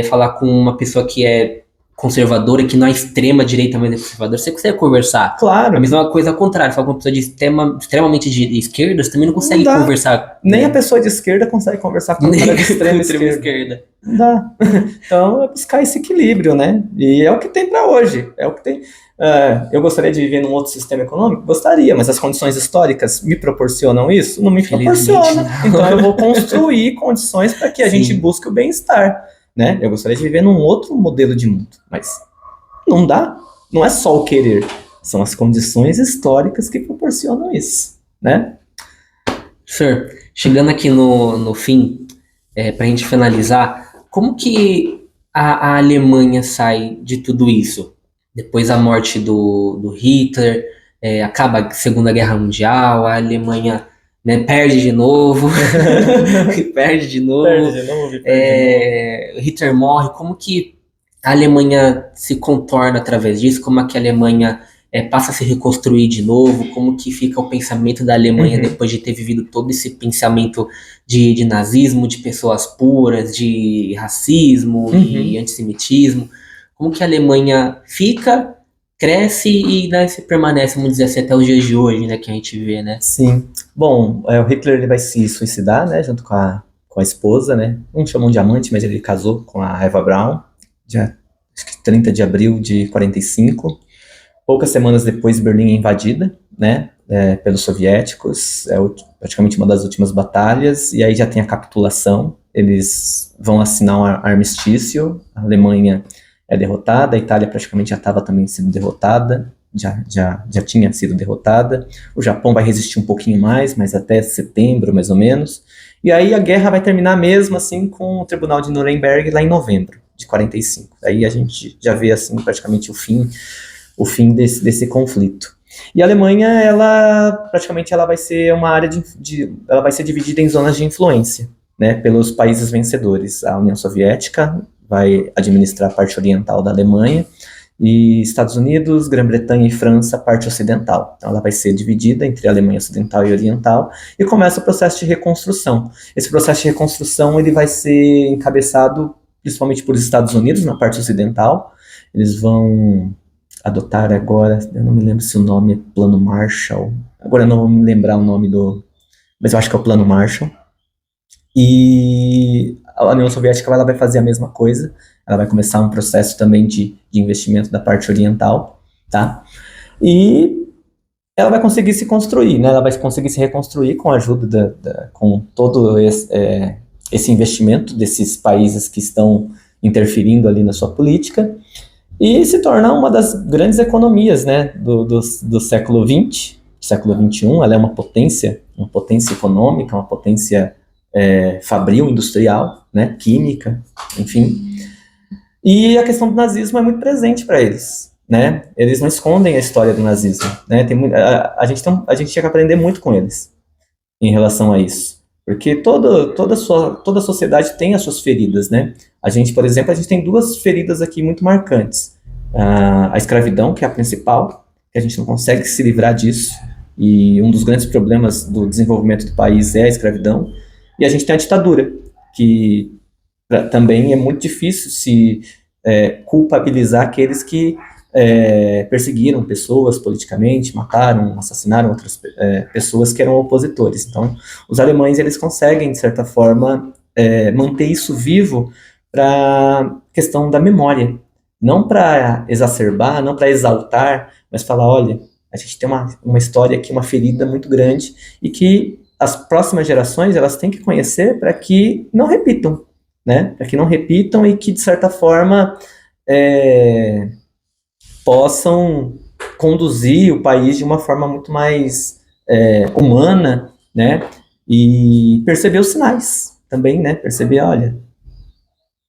falar com uma pessoa que é conservadora, que não é extrema direita, mas é conservadora, você consegue conversar. Claro. A mesma coisa ao contrário, falar com uma pessoa extremamente de esquerda, você também não consegue conversar. Nem a pessoa de esquerda consegue conversar com a pessoa de extrema esquerda. Não dá. Então é buscar esse equilíbrio, né? E é o que tem para hoje. É o que tem. Eu gostaria de viver num outro sistema econômico? Gostaria, mas as condições históricas me proporcionam isso? Não me proporciona. Então eu vou construir condições para que a gente busque o bem-estar. Né? Eu gostaria de viver num outro modelo de mundo, mas não dá. Não é só o querer, são as condições históricas que proporcionam isso, né? Sir, chegando aqui no fim, para a gente finalizar, como que a Alemanha sai de tudo isso? Depois da morte do Hitler, acaba a Segunda Guerra Mundial, a Alemanha, né, perde de novo, perde de novo, Hitler morre. Como que a Alemanha se contorna através disso? Como é que a Alemanha passa a se reconstruir de novo? Como que fica o pensamento da Alemanha depois de ter vivido todo esse pensamento de nazismo, de pessoas puras, de racismo e antissemitismo? Como que a Alemanha fica, cresce e, né, se permanece, vamos dizer assim, até os dias de hoje, né, que a gente vê, né? Sim. Bom, o Hitler ele vai se suicidar, né, junto com a esposa, né? Não chamam de amante, mas ele casou com a Eva Braun, dia 30 de abril de 45. Poucas semanas depois, Berlim é invadida, né, pelos soviéticos. Praticamente uma das últimas batalhas, e aí já tem a capitulação. Eles vão assinar um armistício, a Alemanha é derrotada, a Itália praticamente já estava também sendo derrotada, já tinha sido derrotada, o Japão vai resistir um pouquinho mais, mas até setembro, mais ou menos, e aí a guerra vai terminar mesmo assim com o Tribunal de Nuremberg lá em novembro de 45, aí a gente já vê assim praticamente o fim desse conflito. E a Alemanha, ela vai ser uma área ela vai ser dividida em zonas de influência, né, pelos países vencedores. A União Soviética vai administrar a parte oriental da Alemanha, e Estados Unidos, Grã-Bretanha e França, a parte ocidental. Então ela vai ser dividida entre a Alemanha ocidental e oriental, e começa o processo de reconstrução. Esse processo de reconstrução ele vai ser encabeçado principalmente por Estados Unidos, na parte ocidental. Eles vão adotar agora, eu não me lembro se o nome é Plano Marshall, agora eu não vou me lembrar o nome mas eu acho que é o Plano Marshall. E a União Soviética ela vai fazer a mesma coisa, ela vai começar um processo também de investimento da parte oriental, tá? E ela vai conseguir se construir, né? Ela vai conseguir se reconstruir com a ajuda com todo esse investimento desses países que estão interferindo ali na sua política. e se tornar uma das grandes economias, né, do século XX, século XXI. Ela é uma potência econômica, uma potência fabril, industrial, né, química, enfim. E a questão do nazismo é muito presente para eles, né? Eles não escondem a história do nazismo, né? A gente tinha que aprender muito com eles em relação a isso, porque toda a sociedade tem as suas feridas, né? A gente, por exemplo, a gente tem duas feridas aqui muito marcantes: a escravidão, que é a principal, que a gente não consegue se livrar disso, e um dos grandes problemas do desenvolvimento do país é a escravidão. E a gente tem a ditadura, que também é muito difícil se culpabilizar aqueles que perseguiram pessoas politicamente, mataram, assassinaram outras pessoas que eram opositores. Então, os alemães, eles conseguem, de certa forma, manter isso vivo para a questão da memória. Não para exacerbar, não para exaltar, mas falar, olha, a gente tem uma história aqui, uma ferida muito grande, e que as próximas gerações, elas têm que conhecer para que não repitam, né? Para que não repitam e que, de certa forma, possam conduzir o país de uma forma muito mais humana, né? E perceber os sinais também, né? Perceber, olha,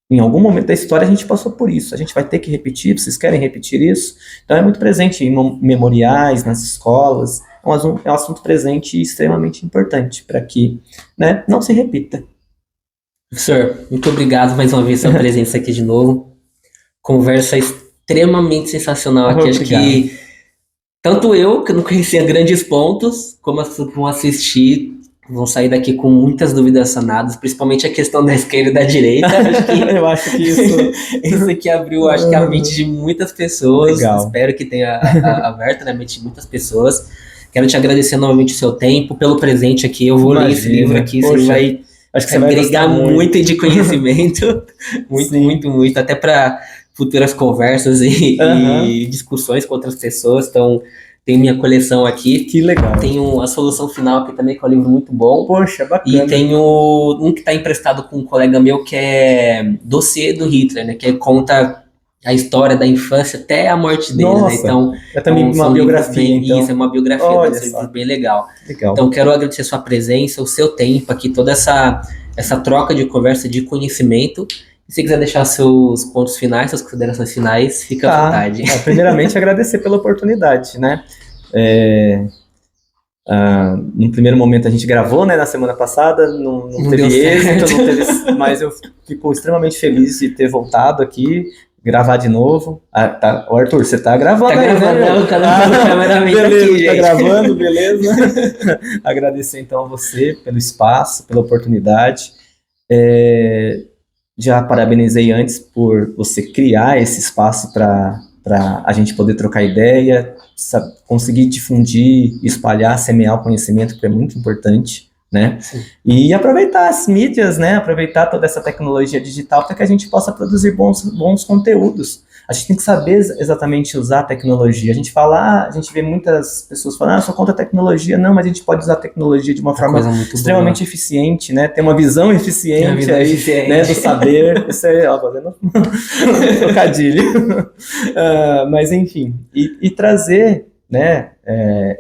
em algum momento da história a gente passou por isso, a gente vai ter que repetir, vocês querem repetir isso? Então é muito presente em memoriais, nas escolas, é um assunto presente e extremamente importante para que, né, não se repita. Professor, muito obrigado mais uma vez pela presença aqui de novo. Conversa extremamente sensacional aqui. Acho que tanto eu, que não conhecia grandes pontos, como as pessoas que vão assistir, vão sair daqui com muitas dúvidas sanadas, principalmente a questão da esquerda e da direita. Eu acho que isso aqui abriu, acho que, a mente de muitas pessoas. Legal. Espero que tenha aberto a mente de muitas pessoas. Quero te agradecer novamente o seu tempo, pelo presente aqui. Eu vou ler esse livro aqui, poxa, você vai agregar muito de conhecimento. muito, até para futuras conversas e discussões com outras pessoas. Então, tem minha coleção aqui. Que legal. Tenho a Solução Final aqui também, que é um livro muito bom. Poxa, bacana. E tenho um que está emprestado com um colega meu, que é Dossiê do Hitler, né? Que conta a história da infância até a morte dele. Nossa, né? Então, é também uma biografia, então. Isso, é uma biografia. Olha desse livro bem legal. Legal. Então, quero agradecer a sua presença, o seu tempo aqui, toda essa troca de conversa, de conhecimento. Se você quiser deixar seus pontos finais, suas considerações finais, fica à vontade. Primeiramente, agradecer pela oportunidade, né? No primeiro momento a gente gravou, né, na semana passada, não teve êxito, mas eu fico extremamente feliz de ter voltado aqui, gravar de novo. O Arthur, você tá gravando aí, né? Beleza, aqui, tá gravando, beleza. Agradecer então a você pelo espaço, pela oportunidade. Já parabenizei antes por você criar esse espaço para a gente poder trocar ideia, conseguir difundir, espalhar, semear o conhecimento, que é muito importante, né? Sim. E aproveitar as mídias, né? Aproveitar toda essa tecnologia digital para que a gente possa produzir bons conteúdos. A gente tem que saber exatamente usar a tecnologia. A gente vê muitas pessoas falando, eu sou contra a tecnologia. Não, mas a gente pode usar a tecnologia de uma forma extremamente eficiente, né? Ter uma visão eficiente né, do saber. Isso aí, ó, fazendo trocadilho. Mas, enfim, e trazer, né,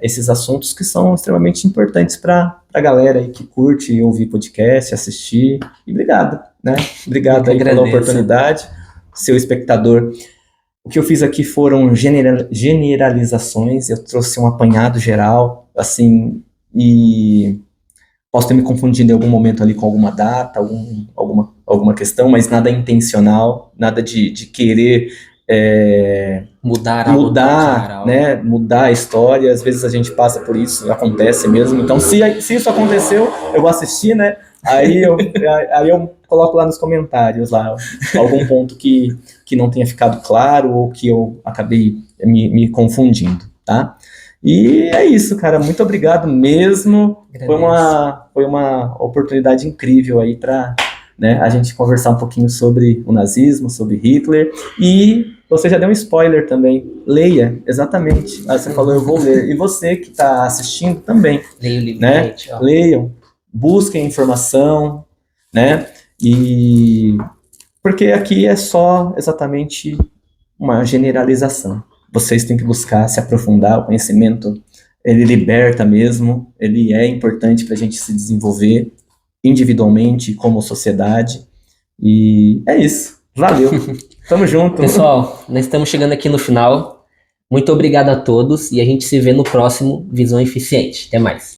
esses assuntos que são extremamente importantes para a galera aí que curte ouvir podcast, assistir. E obrigado, né? Obrigado aí pela oportunidade, seu espectador. O que eu fiz aqui foram generalizações, eu trouxe um apanhado geral, assim, e posso ter me confundido em algum momento ali com alguma data, alguma questão, mas nada intencional, nada de querer mudar, né, mudar a história. Às vezes a gente passa por isso, acontece mesmo. Então, se isso aconteceu, eu vou assistir, né? Aí eu coloco lá nos comentários lá algum ponto que não tenha ficado claro ou que eu acabei me confundindo, tá? E é isso, cara. Muito obrigado mesmo. Foi uma oportunidade incrível aí para, né, a gente conversar um pouquinho sobre o nazismo, sobre Hitler. E você já deu um spoiler também. Leia, exatamente. Você falou, eu vou ler. E você que está assistindo também. Leia o livro, né? gente, ó. Leiam, busquem informação, né? E porque aqui é só exatamente uma generalização. Vocês têm que buscar se aprofundar, o conhecimento, ele liberta mesmo, ele é importante para a gente se desenvolver individualmente, como sociedade, e é isso. Valeu, tamo junto. Pessoal, nós estamos chegando aqui no final. Muito obrigado a todos e a gente se vê no próximo Visão Eficiente. Até mais.